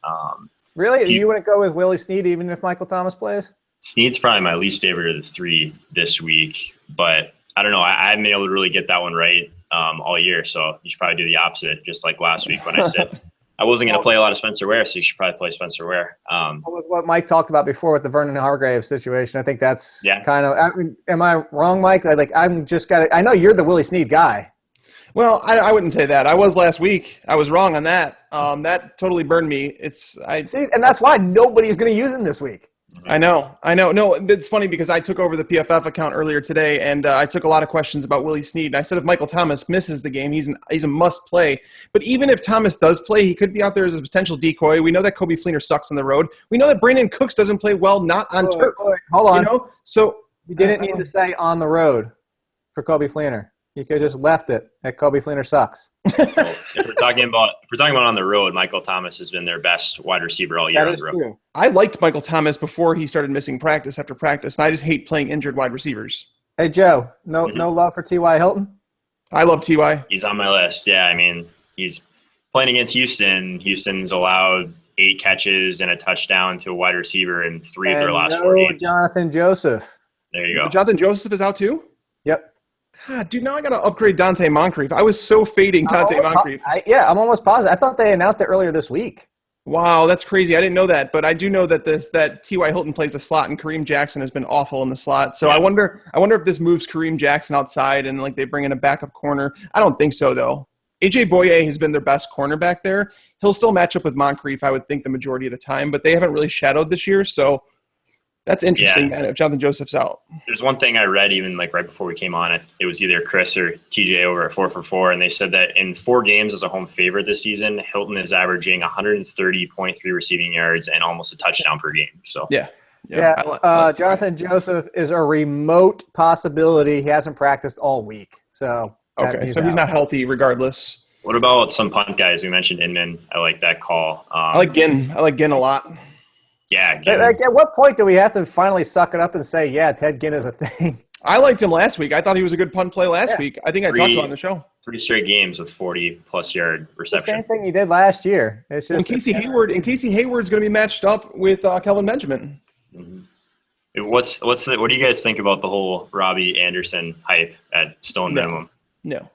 Really? You wouldn't go with Willie Snead even if Michael Thomas plays? Snead's probably my least favorite of the 3 this week. But I don't know. I haven't been able to really get that one right all year. So you should probably do the opposite, just like last week when I said I wasn't going to play a lot of Spencer Ware, so you should probably play Spencer Ware. With what Mike talked about before with the Vernon Hargrave situation, I think that's kind of – am I wrong, Mike? I know you're the Willie Snead guy. Well, I wouldn't say that. I was last week. I was wrong on that. That totally burned me. See, and that's why nobody's going to use him this week. I know. No, it's funny because I took over the PFF account earlier today, and I took a lot of questions about Willie Snead. And I said if Michael Thomas misses the game, he's a must play. But even if Thomas does play, he could be out there as a potential decoy. We know that Kobe Fleener sucks on the road. We know that Brandon Cooks doesn't play well, not on turf. Hold on. So you didn't need to say on the road for Kobe Fleener. You could have just left it at Kobe Fleener sucks. If we're talking about on the road, Michael Thomas has been their best wide receiver all year on the road. True. I liked Michael Thomas before he started missing practice after practice, and I just hate playing injured wide receivers. Hey, Joe, no love for T.Y. Hilton? I love T.Y. He's on my list. Yeah, I mean, he's playing against Houston. Houston's allowed 8 catches and a touchdown to a wide receiver in 3 of their last 4 games. Jonathan Joseph. There you go. Jonathan Joseph is out too? Yep. God, dude, now I got to upgrade Dante Moncrief. I was so fading Dante Moncrief. I'm almost positive. I thought they announced it earlier this week. Wow, that's crazy. I didn't know that, but I do know that T.Y. Hilton plays the slot, and Kareem Jackson has been awful in the slot. So I wonder if this moves Kareem Jackson outside and they bring in a backup corner. I don't think so though. AJ Boye has been their best cornerback there. He'll still match up with Moncrief, I would think, the majority of the time, but they haven't really shadowed this year, so. That's interesting, man, if Jonathan Joseph's out. There's one thing I read even right before we came on. It was either Chris or TJ over at 4for4, and they said that in 4 games as a home favorite this season, Hilton is averaging 130.3 receiving yards and almost a touchdown per game. So Jonathan Joseph is a remote possibility. He hasn't practiced all week. So he's not healthy regardless. What about some punt guys? We mentioned Inman. I like that call. I like Ginn. I like Ginn a lot. Yeah. At what point do we have to finally suck it up and say, yeah, Ted Ginn is a thing? I liked him last week. I thought he was a good punt play last week. I think I talked about it on the show. 3 straight games with 40-plus yard reception. The same thing he did last year. It's just Casey Hayward's going to be matched up with Kelvin Benjamin. Mm-hmm. What do you guys think about the whole Robbie Anderson hype at Stone Minimum? No.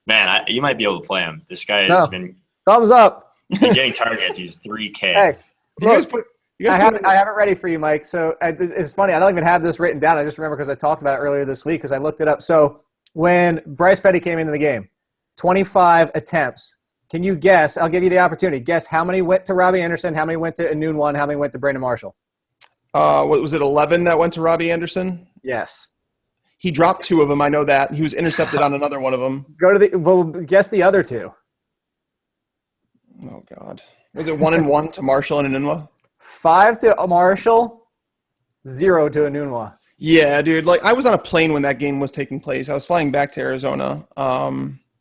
Man, you might be able to play him. This guy has No. been Thumbs up. getting targets. He's 3K. Hey, look, I have it ready for you, Mike. So it's funny. I don't even have this written down. I just remember because I talked about it earlier this week because I looked it up. So when Bryce Petty came into the game, 25 attempts. Can you guess? I'll give you the opportunity. Guess how many went to Robbie Anderson, how many went to Anunwan, how many went to Brandon Marshall? What was it, 11 that went to Robbie Anderson? Yes. He dropped 2 of them. I know that. He was intercepted on another one of them. Guess the other 2. Oh, God. Was it 1 and 1 to Marshall and Anunwa? 5 to Marshall, 0 to Anunwa. Yeah, dude. Like, I was on a plane when that game was taking place. I was flying back to Arizona.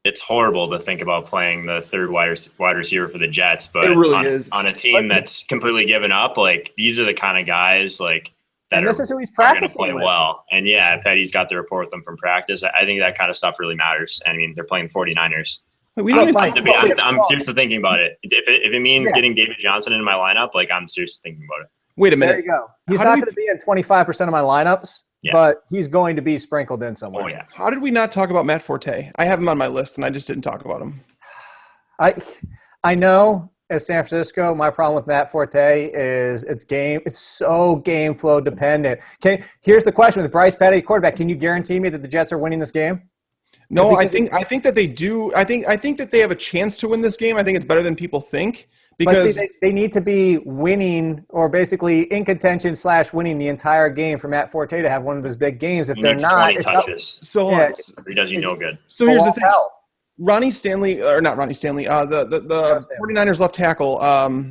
It's horrible to think about playing the third wide receiver for the Jets, but it really is. On a team that's completely given up, like, these are the kind of guys like that and this is who he's are going to practicing play with. well. And yeah, Petty's got the report with them from practice. I think that kind of stuff really matters. I mean, they're playing 49ers. I'm seriously thinking about it. If it means getting David Johnson into my lineup, like, I'm seriously thinking about it. Wait a minute. There you go. He's not going to be in 25% of my lineups, but he's going to be sprinkled in somewhere. Oh, yeah. How did we not talk about Matt Forte? I have him on my list, and I just didn't talk about him. I know as San Francisco, my problem with Matt Forte is it's so game flow dependent. Here's the question with Bryce Petty, quarterback. Can you guarantee me that the Jets are winning this game? No, I think that they do. I think that they have a chance to win this game. I think it's better than people think. Because they need to be winning or basically in contention / winning the entire game for Matt Forte to have one of his big games. If they're not, 20 touches. He does you no good. So here's the thing. Ronnie Stanley, or not Ronnie Stanley, the 49ers left tackle.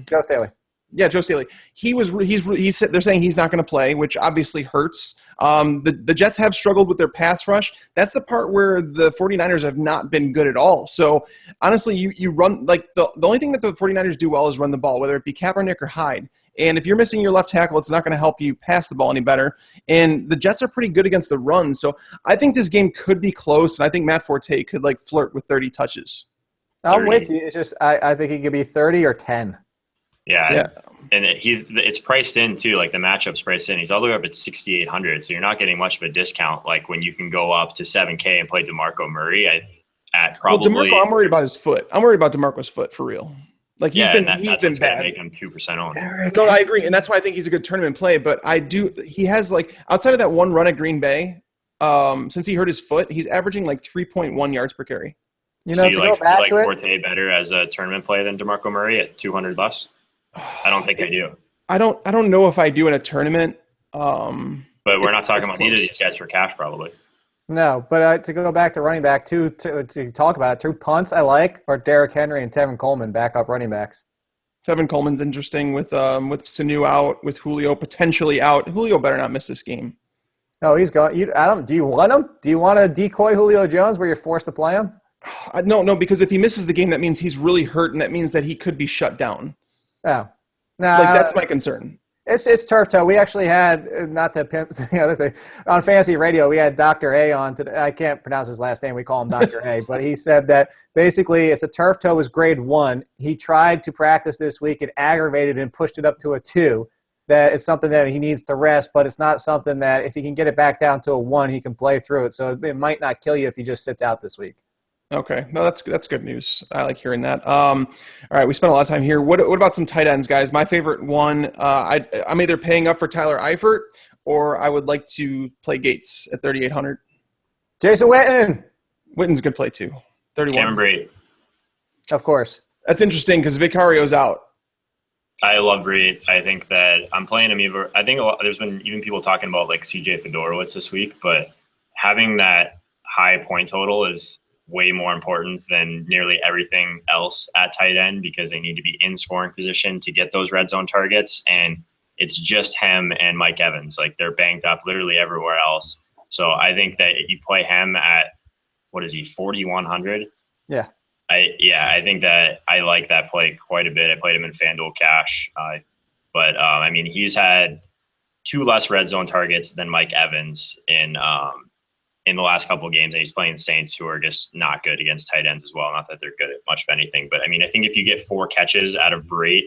Joe Staley. Yeah, Joe Staley. They're saying he's not going to play, which obviously hurts. The Jets have struggled with their pass rush. That's the part where the 49ers have not been good at all. So honestly, you run like the only thing that the 49ers do well is run the ball, whether it be Kaepernick or Hyde. And if you're missing your left tackle, it's not going to help you pass the ball any better. And the Jets are pretty good against the run. So I think this game could be close, and I think Matt Forte could like flirt with 30 touches. I'm with you. It's just I think he could be 30 or 10. Yeah. And it's priced in too, like the matchup's priced in. He's all the way up at 6,800, so you're not getting much of a discount. Like when you can go up to 7K and play DeMarco Murray at probably. Well, DeMarco, I'm worried about his foot. I'm worried about DeMarco's foot for real. Like he's been bad. Make him 2% on. No, I agree, and that's why I think he's a good tournament play. But he has like outside of that one run at Green Bay, since he hurt his foot, he's averaging like 3.1 yards per carry. So you like Forte better as a tournament play than DeMarco Murray at 200 less? I don't think I do. I don't know if I do in a tournament. But we're not talking about either of these guys for cash, probably. No, but to go back to running back, to talk about it, 2 punts I like are Derrick Henry and Tevin Coleman, backup running backs. Tevin Coleman's interesting with Sanu out, with Julio potentially out. Julio better not miss this game. No, he's going. Adam, do you want him? Do you want to decoy Julio Jones where you're forced to play him? No, because if he misses the game, that means he's really hurt, and that means that he could be shut down. Oh, no, that's my concern. It's turf toe. We actually had, not to pimp the other thing, on Fantasy Radio, we had Dr. A on today. I can't pronounce his last name. We call him Dr. A, but he said that basically it's a turf toe was grade 1. He tried to practice this week and aggravated and pushed it up to a 2. That it's something that he needs to rest, but it's not something that if he can get it back down to a 1, he can play through it. So it might not kill you if he just sits out this week. Okay, no, that's good news. I like hearing that. All right, we spent a lot of time here. What about some tight ends, guys? My favorite one, I'm either paying up for Tyler Eifert or I would like to play Gates at 3,800. Jason Witten. Witten's a good play too. 31. Cameron Brate. Of course. That's interesting because Vicario's out. I love Brate. I think that I'm playing him either. I think there's been even people talking about like CJ Fedorowicz this week, but having that high point total is way more important than nearly everything else at tight end because they need to be in scoring position to get those red zone targets. And it's just him and Mike Evans. Like they're banged up literally everywhere else. So I think that if you play him at, what is he, 4,100? Yeah. I think that I like that play quite a bit. I played him in FanDuel Cash. But I mean, he's had 2 less red zone targets than Mike Evans in the last couple of games, and he's playing Saints, who are just not good against tight ends as well. Not that they're good at much of anything, but I mean, I think if you get 4 catches out of Brate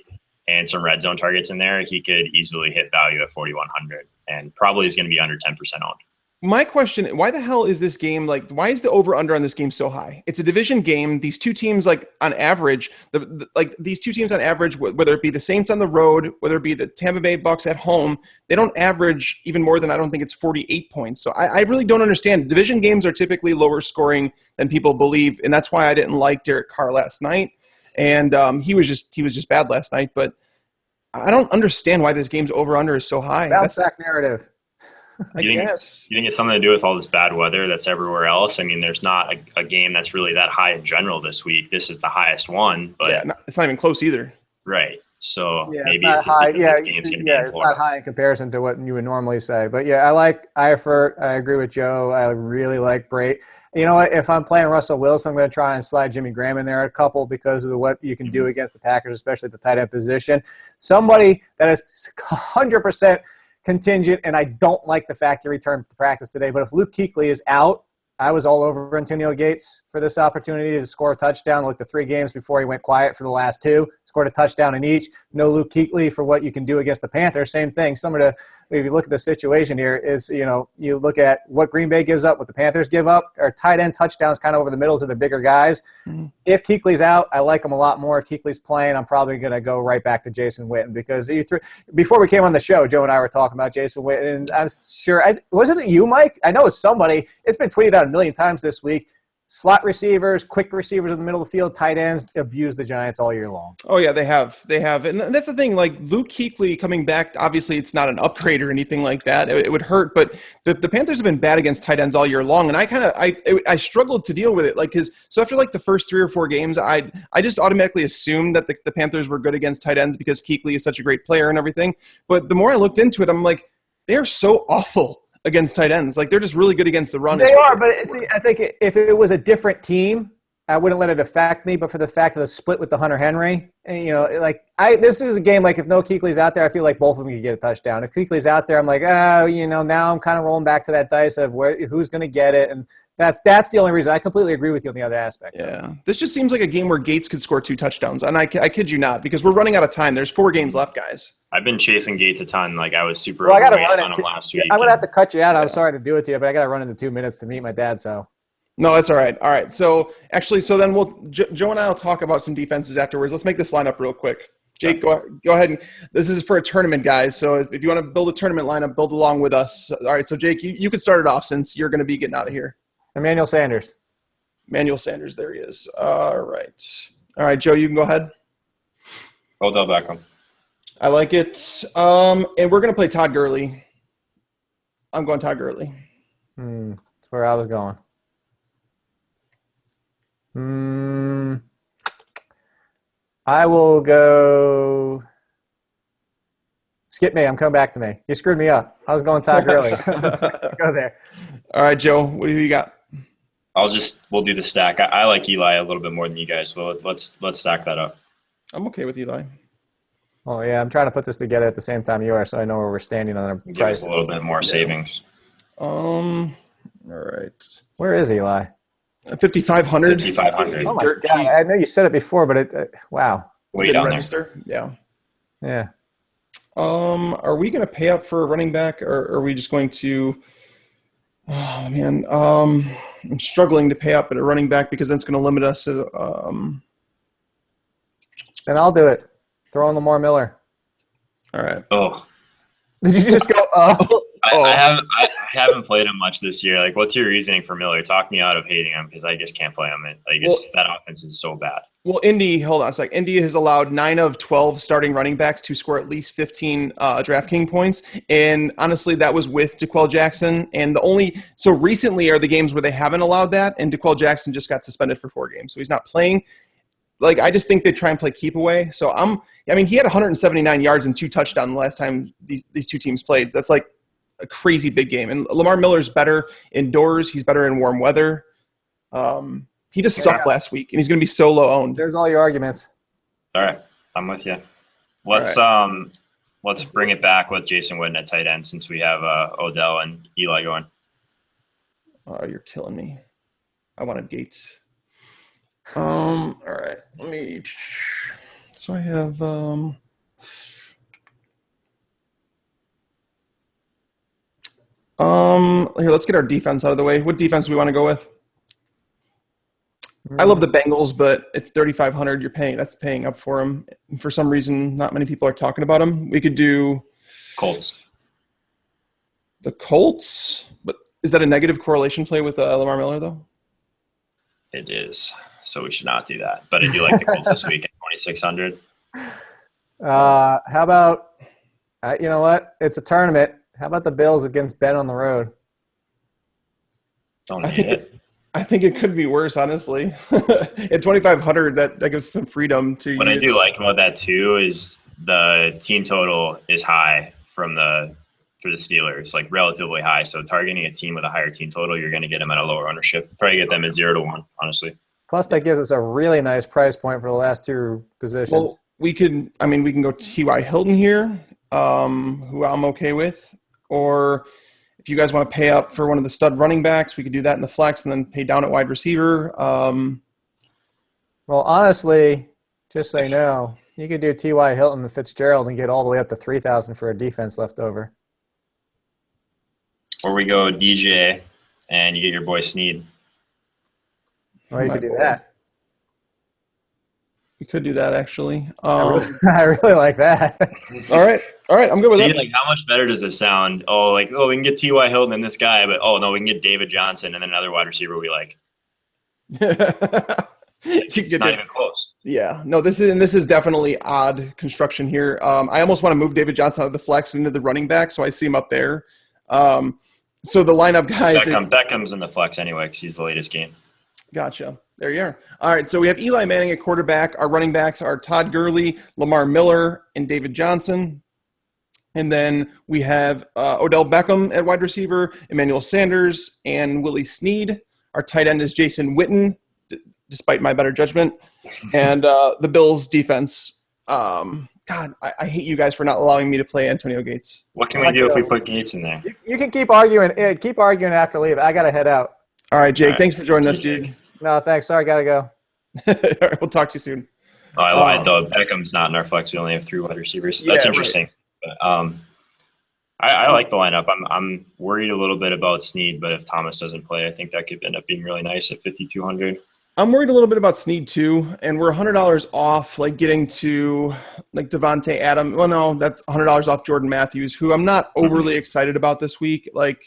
and some red zone targets in there, he could easily hit value at 4,100, and probably is going to be under 10% owned. My question, why the hell is this game like, why is the over-under on this game so high? It's a division game. These two teams, like on average, these two teams on average, whether it be the Saints on the road, whether it be the Tampa Bay Bucks at home, they don't average even more than, I don't think it's 48 points. So I really don't understand. Division games are typically lower scoring than people believe, and that's why I didn't like Derek Carr last night. And he was just bad last night, but I don't understand why this game's over-under is so high. Bounce back narrative. I guess. You think it's something to do with all this bad weather that's everywhere else? I mean, there's not a game that's really that high in general this week. This is the highest one, but yeah, it's not even close either. Right. So yeah, maybe it's not high. this game's going to be in it's Florida. not high in comparison to what you would normally say. But yeah, I like Eifert. I agree with Joe. I really like Brate. You know what? If I'm playing Russell Wilson, I'm going to try and slide Jimmy Graham in there a couple because of what you can do against the Packers, especially at the tight end position. Somebody that is 100% contingent, and I don't like the fact he returned to practice today. But if Luke Kuechly is out, I was all over Antonio Gates for this opportunity to score a touchdown. Like the 3 games before he went quiet for the last 2, scored a touchdown in each. No Luke Kuechly for what you can do against the Panthers. Same thing. If you look at the situation here, is you look at what Green Bay gives up, what the Panthers give up, or tight end touchdowns kind of over the middle to the bigger guys. Mm-hmm. If Kuechly's out, I like him a lot more. If Kuechly's playing, I'm probably going to go right back to Jason Witten because before we came on the show, Joe and I were talking about Jason Witten, and I'm sure wasn't it you, Mike? I know it's somebody. It's been tweeted out a million times this week. Slot receivers, quick receivers in the middle of the field, tight ends abuse the Giants all year long. Oh, yeah, they have. And that's the thing. Like, Luke Kuechly coming back, obviously it's not an upgrade or anything like that. It would hurt, but the Panthers have been bad against tight ends all year long, and I struggled to deal with it. So after, the first 3 or 4 games, I just automatically assumed that the Panthers were good against tight ends because Kuechly is such a great player and everything. But the more I looked into it, I'm like, they're so awful against tight ends. They're just really good against the run. They are, but see, I think if it was a different team, I wouldn't let it affect me. But for the fact of the split with the Hunter Henry, this is a game if no Kuechly's out there, I feel like both of them could get a touchdown. If Kuechly's out there, I'm like, now I'm kind of rolling back to that dice of who's going to get it, and that's the only reason. I completely agree with you on the other aspect. Yeah, this just seems like a game where Gates could score 2 touchdowns, and I kid you not, because we're running out of time. There's 4 games left, guys. I've been chasing Gates a ton. I was super overweight on him last week. I'm going to have to cut you out. I'm sorry to do it to you, but I got to run into 2 minutes to meet my dad, so. No, that's all right. All right. So then Joe and I will talk about some defenses afterwards. Let's make this lineup real quick. Jake, go ahead. And this is for a tournament, guys. So if you want to build a tournament lineup, build along with us. All right. So Jake, you can start it off since you're going to be getting out of here. Emmanuel Sanders. There he is. All right, Joe, you can go ahead. Odell Beckham. I like it. And we're going to play Todd Gurley. I'm going Todd Gurley. That's where I was going. I will go. Skip me. I'm coming back to me. You screwed me up. I was going Todd Gurley. Go there. All right, Joe. What do you got? We'll do the stack. I like Eli a little bit more than you guys will. Let's stack that up. I'm okay with Eli. Oh yeah, I'm trying to put this together at the same time you are, so I know where we're standing on the price. Give us a little bit more savings. All right. Where is Eli? 5,500. 5,500. Oh my God! I know you said it before, but wow. Way down register. There. Yeah. Are we going to pay up for a running back, or are we just going to? Oh man, I'm struggling to pay up at a running back because that's going to limit us to. Then I'll do it. Throw in Lamar Miller. All right. Oh. Did you just go? Oh. I haven't played him much this year. What's your reasoning for Miller? Talk me out of hating him because I just can't play him. That offense is so bad. Well, hold on a sec. Indy has allowed 9 of 12 starting running backs to score at least 15 DraftKings points. And honestly, that was with DeQuell Jackson. And so recently are the games where they haven't allowed that. And DeQuell Jackson just got suspended for 4 games. So he's not playing. I just think they try and play keep away. So he had 179 yards and 2 touchdowns the last time these two teams played. That's a crazy big game. And Lamar Miller's better indoors. He's better in warm weather. He just sucked last week, and he's going to be so low owned. There's all your arguments. All right, I'm with you. Let's bring it back with Jason Witten at tight end since we have Odell and Eli going. Oh, you're killing me. I wanted Gates. All right. Let me. So I have. Here, let's get our defense out of the way. What defense do we want to go with? I love the Bengals, but at 3,500, that's paying up for them. For some reason, not many people are talking about them. We could do Colts. The Colts, but is that a negative correlation play with Lamar Miller though? It is, so we should not do that. But I do like the Colts this week at 2,600. How about you know what? It's a tournament. How about the Bills against Ben on the road? Don't need it. I think it could be worse, honestly. At 2,500, that gives some freedom to. What I do like about that too is the team total is high for the Steelers, like relatively high. So targeting a team with a higher team total, you're going to get them at a lower ownership. Probably get them at 0-1, honestly. Plus, that gives us a really nice price point for the last two positions. Well, we can go T.Y. Hilton here, who I'm okay with, or if you guys want to pay up for one of the stud running backs, we could do that in the flex and then pay down at wide receiver. Well, honestly, just so you know, you could do T.Y. Hilton and Fitzgerald and get all the way up to 3,000 for a defense left over. Or we go DJ and you get your boy Snead. Or you could do that. We could do that, actually. I really like that. All right. I'm good with that. Like, how much better does this sound? We can get T.Y. Hilton and this guy, but no, we can get David Johnson and then another wide receiver we like. It's not even close. Yeah. No, this is definitely odd construction here. I almost want to move David Johnson out of the flex into the running back, so I see him up there. So the lineup guys that comes in the flex anyway because he's the latest game. Gotcha. There you are. All right, so we have Eli Manning at quarterback. Our running backs are Todd Gurley, Lamar Miller, and David Johnson. And then we have Odell Beckham at wide receiver, Emmanuel Sanders, and Willie Snead. Our tight end is Jason Witten, despite my better judgment. And the Bills' defense. God, I hate you guys for not allowing me to play Antonio Gates. What can we do if we put Gates in there? You can keep arguing. Keep arguing after leave. I got to head out. All right, Jake. Thanks for joining us, dude. No, thanks. Sorry, got to go. All right, we'll talk to you soon. I lied, though. Beckham's not in our flex. We only have 3 wide receivers. That's interesting. Right. But, I like the lineup. I'm worried a little bit about Snead, but if Thomas doesn't play, I think that could end up being really nice at 5,200. I'm worried a little bit about Snead too, and we're $100 off, like getting to like Devontae Adams. Well, no, that's $100 off Jordan Matthews, who I'm not overly excited about this week. Like,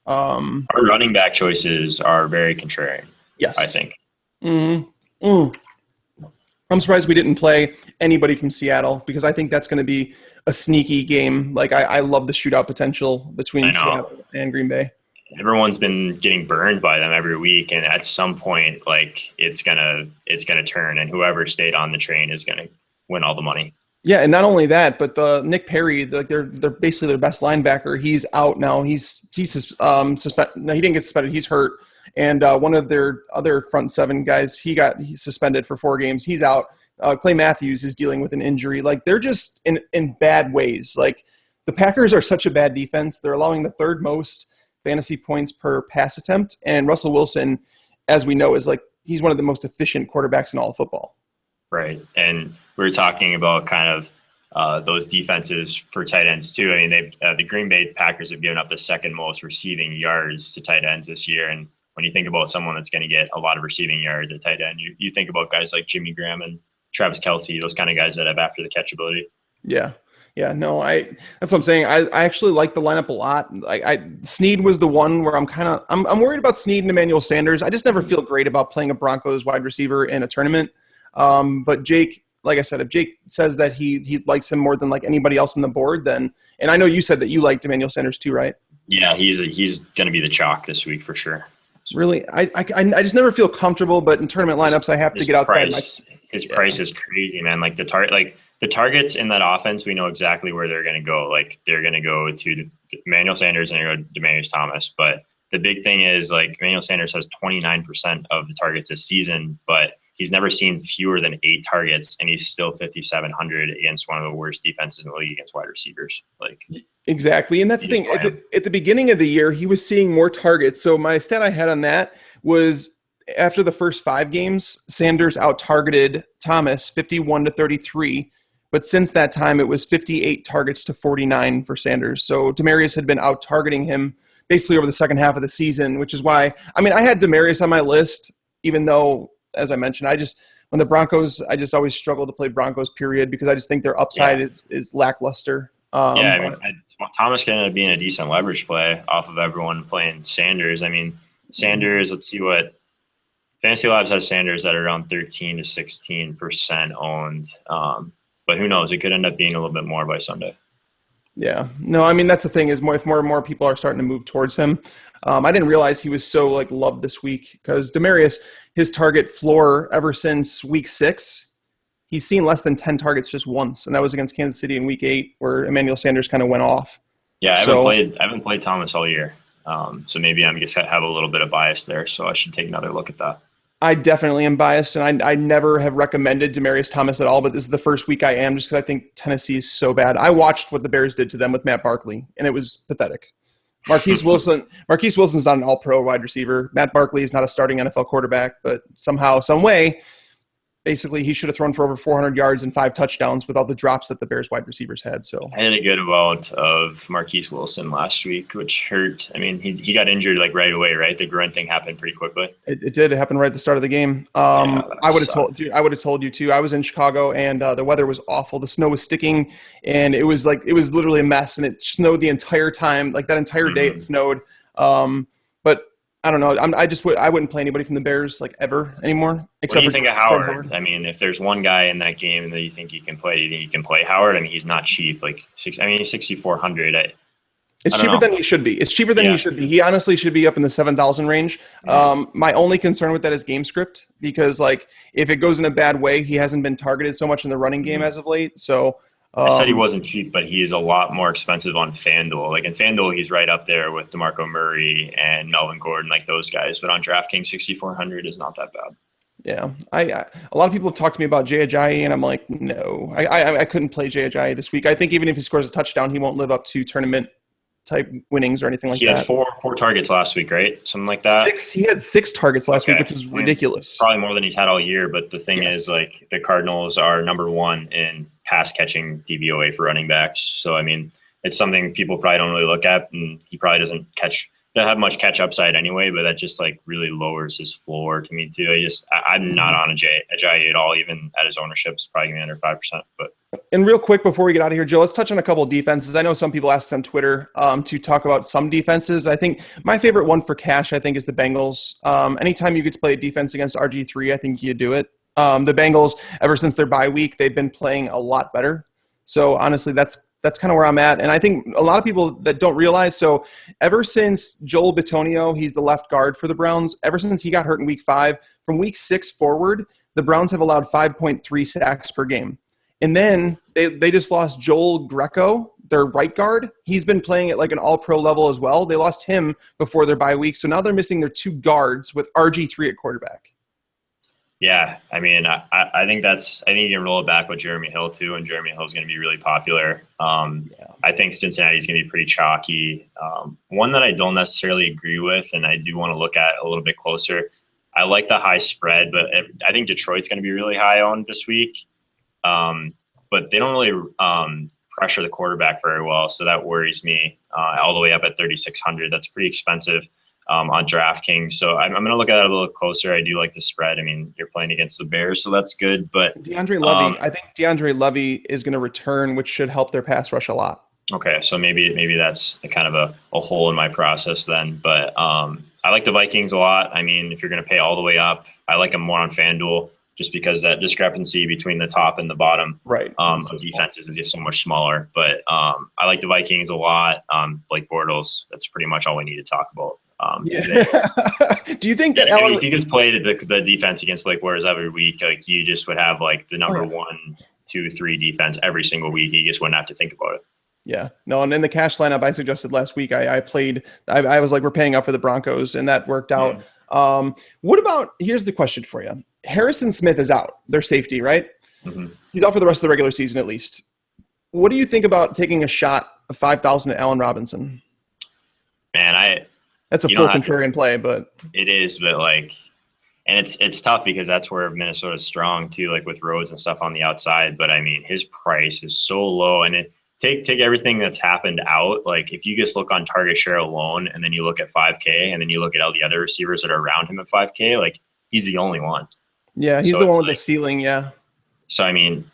our running back choices are very contrarian. Yes, I think. I'm surprised we didn't play anybody from Seattle because I think that's going to be a sneaky game. Like, I love the shootout potential between Seattle and Green Bay. Everyone's been getting burned by them every week, and at some point, like it's gonna turn, and whoever stayed on the train is gonna win all the money. Yeah, and not only that, but the Nick Perry, they're basically their best linebacker. He's out now. He's suspended. No, he didn't get suspended. He's hurt. And one of their other front seven guys, he's suspended for 4 games. He's out. Clay Matthews is dealing with an injury. Like, they're just in bad ways. Like, the Packers are such a bad defense. They're allowing the 3rd most fantasy points per pass attempt. And Russell Wilson, as we know, is like, he's one of the most efficient quarterbacks in all of football. Right. And we were talking about kind of those defenses for tight ends too. I mean, the Green Bay Packers have given up the 2nd most receiving yards to tight ends this year. And when you think about someone that's going to get a lot of receiving yards at tight end, you think about guys like Jimmy Graham and Travis Kelce, those kind of guys that have after the catch ability. Yeah. Yeah, no, that's what I'm saying. I actually like the lineup a lot. Snead was the one where I'm worried about Snead and Emmanuel Sanders. I just never feel great about playing a Broncos wide receiver in a tournament. But Jake, like I said, if Jake says that he likes him more than like anybody else on the board, then, and I know you said that you liked Emmanuel Sanders too, right? Yeah, he's going to be the chalk this week for sure. Really, I just never feel comfortable, but in tournament lineups, I have to get outside. His price is crazy, man. Like the targets in that offense, we know exactly where they're going to go. Like, they're going to go to Emmanuel Sanders and they're going to go to Demaryius Thomas. But the big thing is, like, Emmanuel Sanders has 29% of the targets this season, but he's never seen fewer than 8 targets, and he's still 5,700 against one of the worst defenses in the league against wide receivers. Like, exactly, and that's the thing. At the beginning of the year, he was seeing more targets. So my stat I had on that was after the first 5 games, Sanders out-targeted Thomas 51-33. But since that time, it was 58 targets to 49 for Sanders. So Demaryius had been out-targeting him basically over the second half of the season, which is why, I mean, I had Demaryius on my list, even though, as I mentioned, when the Broncos, I just always struggle to play Broncos, period, because I just think their upside is lackluster. Thomas can end up being a decent leverage play off of everyone playing Sanders. I mean, Sanders, let's see what Fantasy Labs has Sanders at around 13 to 16% owned. But who knows? It could end up being a little bit more by Sunday. Yeah. No, I mean, that's the thing is if more and more people are starting to move towards him. I didn't realize he was so loved this week because Demaryius, his target floor ever since week 6, he's seen less than 10 targets just once. And that was against Kansas City in week 8 where Emmanuel Sanders kind of went off. Yeah. I haven't played Thomas all year. So maybe I'm just have a little bit of bias there. So I should take another look at that. I definitely am biased, and I never have recommended Demaryius Thomas at all, but this is the first week I am just because I think Tennessee is so bad. I watched what the Bears did to them with Matt Barkley, and it was pathetic. Marquise Wilson's not an all-pro wide receiver. Matt Barkley is not a starting NFL quarterback, but somehow, some way, basically he should have thrown for over 400 yards and 5 touchdowns with all the drops that the Bears wide receivers had. So I had a good amount of Marquise Wilson last week, which hurt. I mean, he got injured right away, right? The groin thing happened pretty quickly. It did. It happened right at the start of the game. I would have told you too. I was in Chicago and the weather was awful. The snow was sticking and it was literally a mess, and it snowed the entire time. That entire day it snowed. But I don't know. I wouldn't play anybody from the Bears ever anymore. What do you think of Howard? I mean, if there's one guy in that game that you think you can play, you can play Howard. I mean, he's not cheap. He's 6,400. It's cheaper than he should be. It's cheaper than he should be. He honestly should be up in the 7,000 range. My only concern with that is game script because if it goes in a bad way, he hasn't been targeted so much in the running game as of late. So. I said he wasn't cheap, but he is a lot more expensive on FanDuel. In FanDuel, he's right up there with DeMarco Murray and Melvin Gordon, those guys. But on DraftKings, 6,400 is not that bad. Yeah, a lot of people have talked to me about Jay Ajayi, and I'm like, no, I couldn't play Jay Ajayi this week. I think even if he scores a touchdown, he won't live up to tournament type winnings or anything like that. He had four targets last week, right? Something like that. 6. He had 6 targets last week, which is ridiculous. Probably more than he's had all year. But the thing is, the Cardinals are number 1 in pass catching DVOA for running backs. So I mean, it's something people probably don't really look at, and he probably doesn't have much catch upside anyway. But that just really lowers his floor to me too. I'm not on Ajayi at all, even at his ownership. It's probably gonna be under 5%. But and real quick before we get out of here, Joe, let's touch on a couple of defenses. I know some people asked on Twitter to talk about some defenses. I think my favorite one for cash, is the Bengals. Anytime you get to play a defense against RG3, I think you do it. The Bengals, ever since their bye week, they've been playing a lot better. So honestly, that's kind of where I'm at. And I think a lot of people that don't realize, so ever since Joel Bitonio, he's the left guard for the Browns, ever since he got hurt in week 5, from week 6 forward, the Browns have allowed 5.3 sacks per game. And then they just lost Joel Greco, their right guard. He's been playing at an all-pro level as well. They lost him before their bye week. So now they're missing their 2 guards with RG3 at quarterback. Yeah, I mean, I think you can roll it back with Jeremy Hill too, and Jeremy Hill's going to be really popular. I think Cincinnati's going to be pretty chalky. One that I don't necessarily agree with, and I do want to look at a little bit closer. I like the high spread, but I think Detroit's going to be really high owned this week. But they don't really pressure the quarterback very well, so that worries me. All the way up at 3,600, that's pretty expensive. On DraftKings. So I'm going to look at it a little closer. I do like the spread. I mean, you're playing against the Bears, so that's good. But DeAndre Levy, I think DeAndre Levy is going to return, which should help their pass rush a lot. Okay, so maybe that's a kind of a hole in my process then. But I like the Vikings a lot. I mean, if you're going to pay all the way up, I like them more on FanDuel just because that discrepancy between the top and the bottom of defenses is just so much smaller. But I like the Vikings a lot. Blake Bortles, that's pretty much all we need to talk about. Do you think that if you just played the defense against Blake Bortles every week, you just would have the number 1, 2, 3 defense every single week. You just wouldn't have to think about it. Yeah, no, and in the cash lineup I suggested last week, I was we're paying up for the Broncos, and that worked out. What about, here's the question for you. Harrison Smith is out, their safety, right? Mm-hmm. He's out for the rest of the regular season at least. What do you think about taking a shot of 5,000 at Allen Robinson? Man, that's a full contrarian play, but it is, but and it's tough because that's where Minnesota's strong too, with Rhodes and stuff on the outside. But I mean, his price is so low, and take everything that's happened out. Like if you just look on target share alone, and then you look at 5K, and then you look at all the other receivers that are around him at 5K, like he's the only one. Yeah, he's the one with the ceiling. Yeah. So I mean,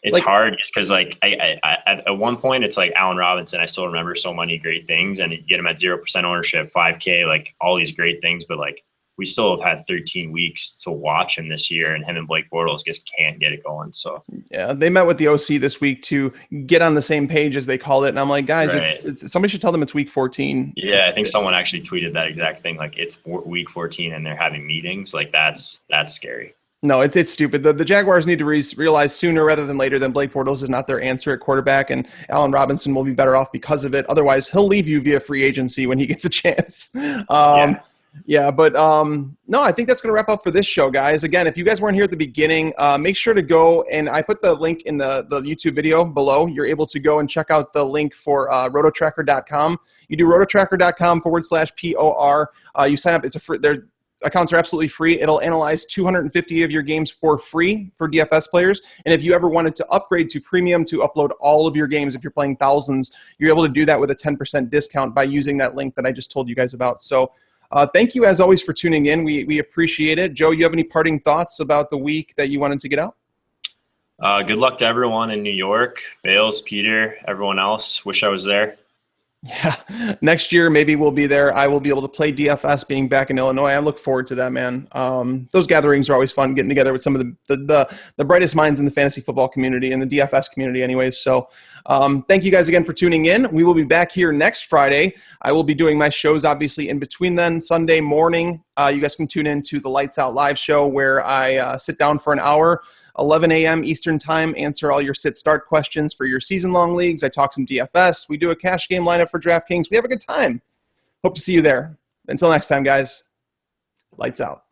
it's hard just because like I at one point it's like Allen Robinson. I still remember so many great things, and you get him at 0% ownership, 5K, like all these great things, but like we still have had 13 weeks to watch him this year, and him and Blake Bortles just can't get it going. So yeah, they met with the OC this week to get on the same page, as they called it. And I'm like, guys, it's somebody should tell them it's week 14. Yeah, I think someone actually tweeted that exact thing. Like it's week 14 and they're having meetings. Like that's scary. No, it's stupid. The Jaguars need to realize sooner rather than later that Blake Bortles is not their answer at quarterback, and Allen Robinson will be better off because of it. Otherwise, he'll leave you via free agency when he gets a chance. Yeah, but no, I think that's going to wrap up for this show, guys. Again, if you guys weren't here at the beginning, make sure to go, and I put the link in the YouTube video below. You're able to go and check out the link for rototracker.com. You do rototracker.com/POR. You sign up. It's a free. Their accounts are absolutely free. It'll analyze 250 of your games for free for DFS players. And if you ever wanted to upgrade to premium to upload all of your games, if you're playing thousands, you're able to do that with a 10% discount by using that link that I just told you guys about. So thank you, as always, for tuning in. We appreciate it. Joe, you have any parting thoughts about the week that you wanted to get out? Good luck to everyone in New York, Bales, Peter, everyone else. Wish I was there. Yeah, next year maybe we'll be there. I will be able to play DFS being back in Illinois. I look forward to that, man. Those gatherings are always fun, getting together with some of the brightest minds in the fantasy football community and the DFS community anyways. So thank you guys again for tuning in. We will be back here next Friday. I will be doing my shows obviously in between then. Sunday morning, you guys can tune in to the Lights Out Live show where I sit down for an hour, 11 a.m. Eastern time, answer all your sit-start questions for your season-long leagues. I talk some DFS. We do a cash game lineup for DraftKings. We have a good time. Hope to see you there. Until next time, guys, lights out.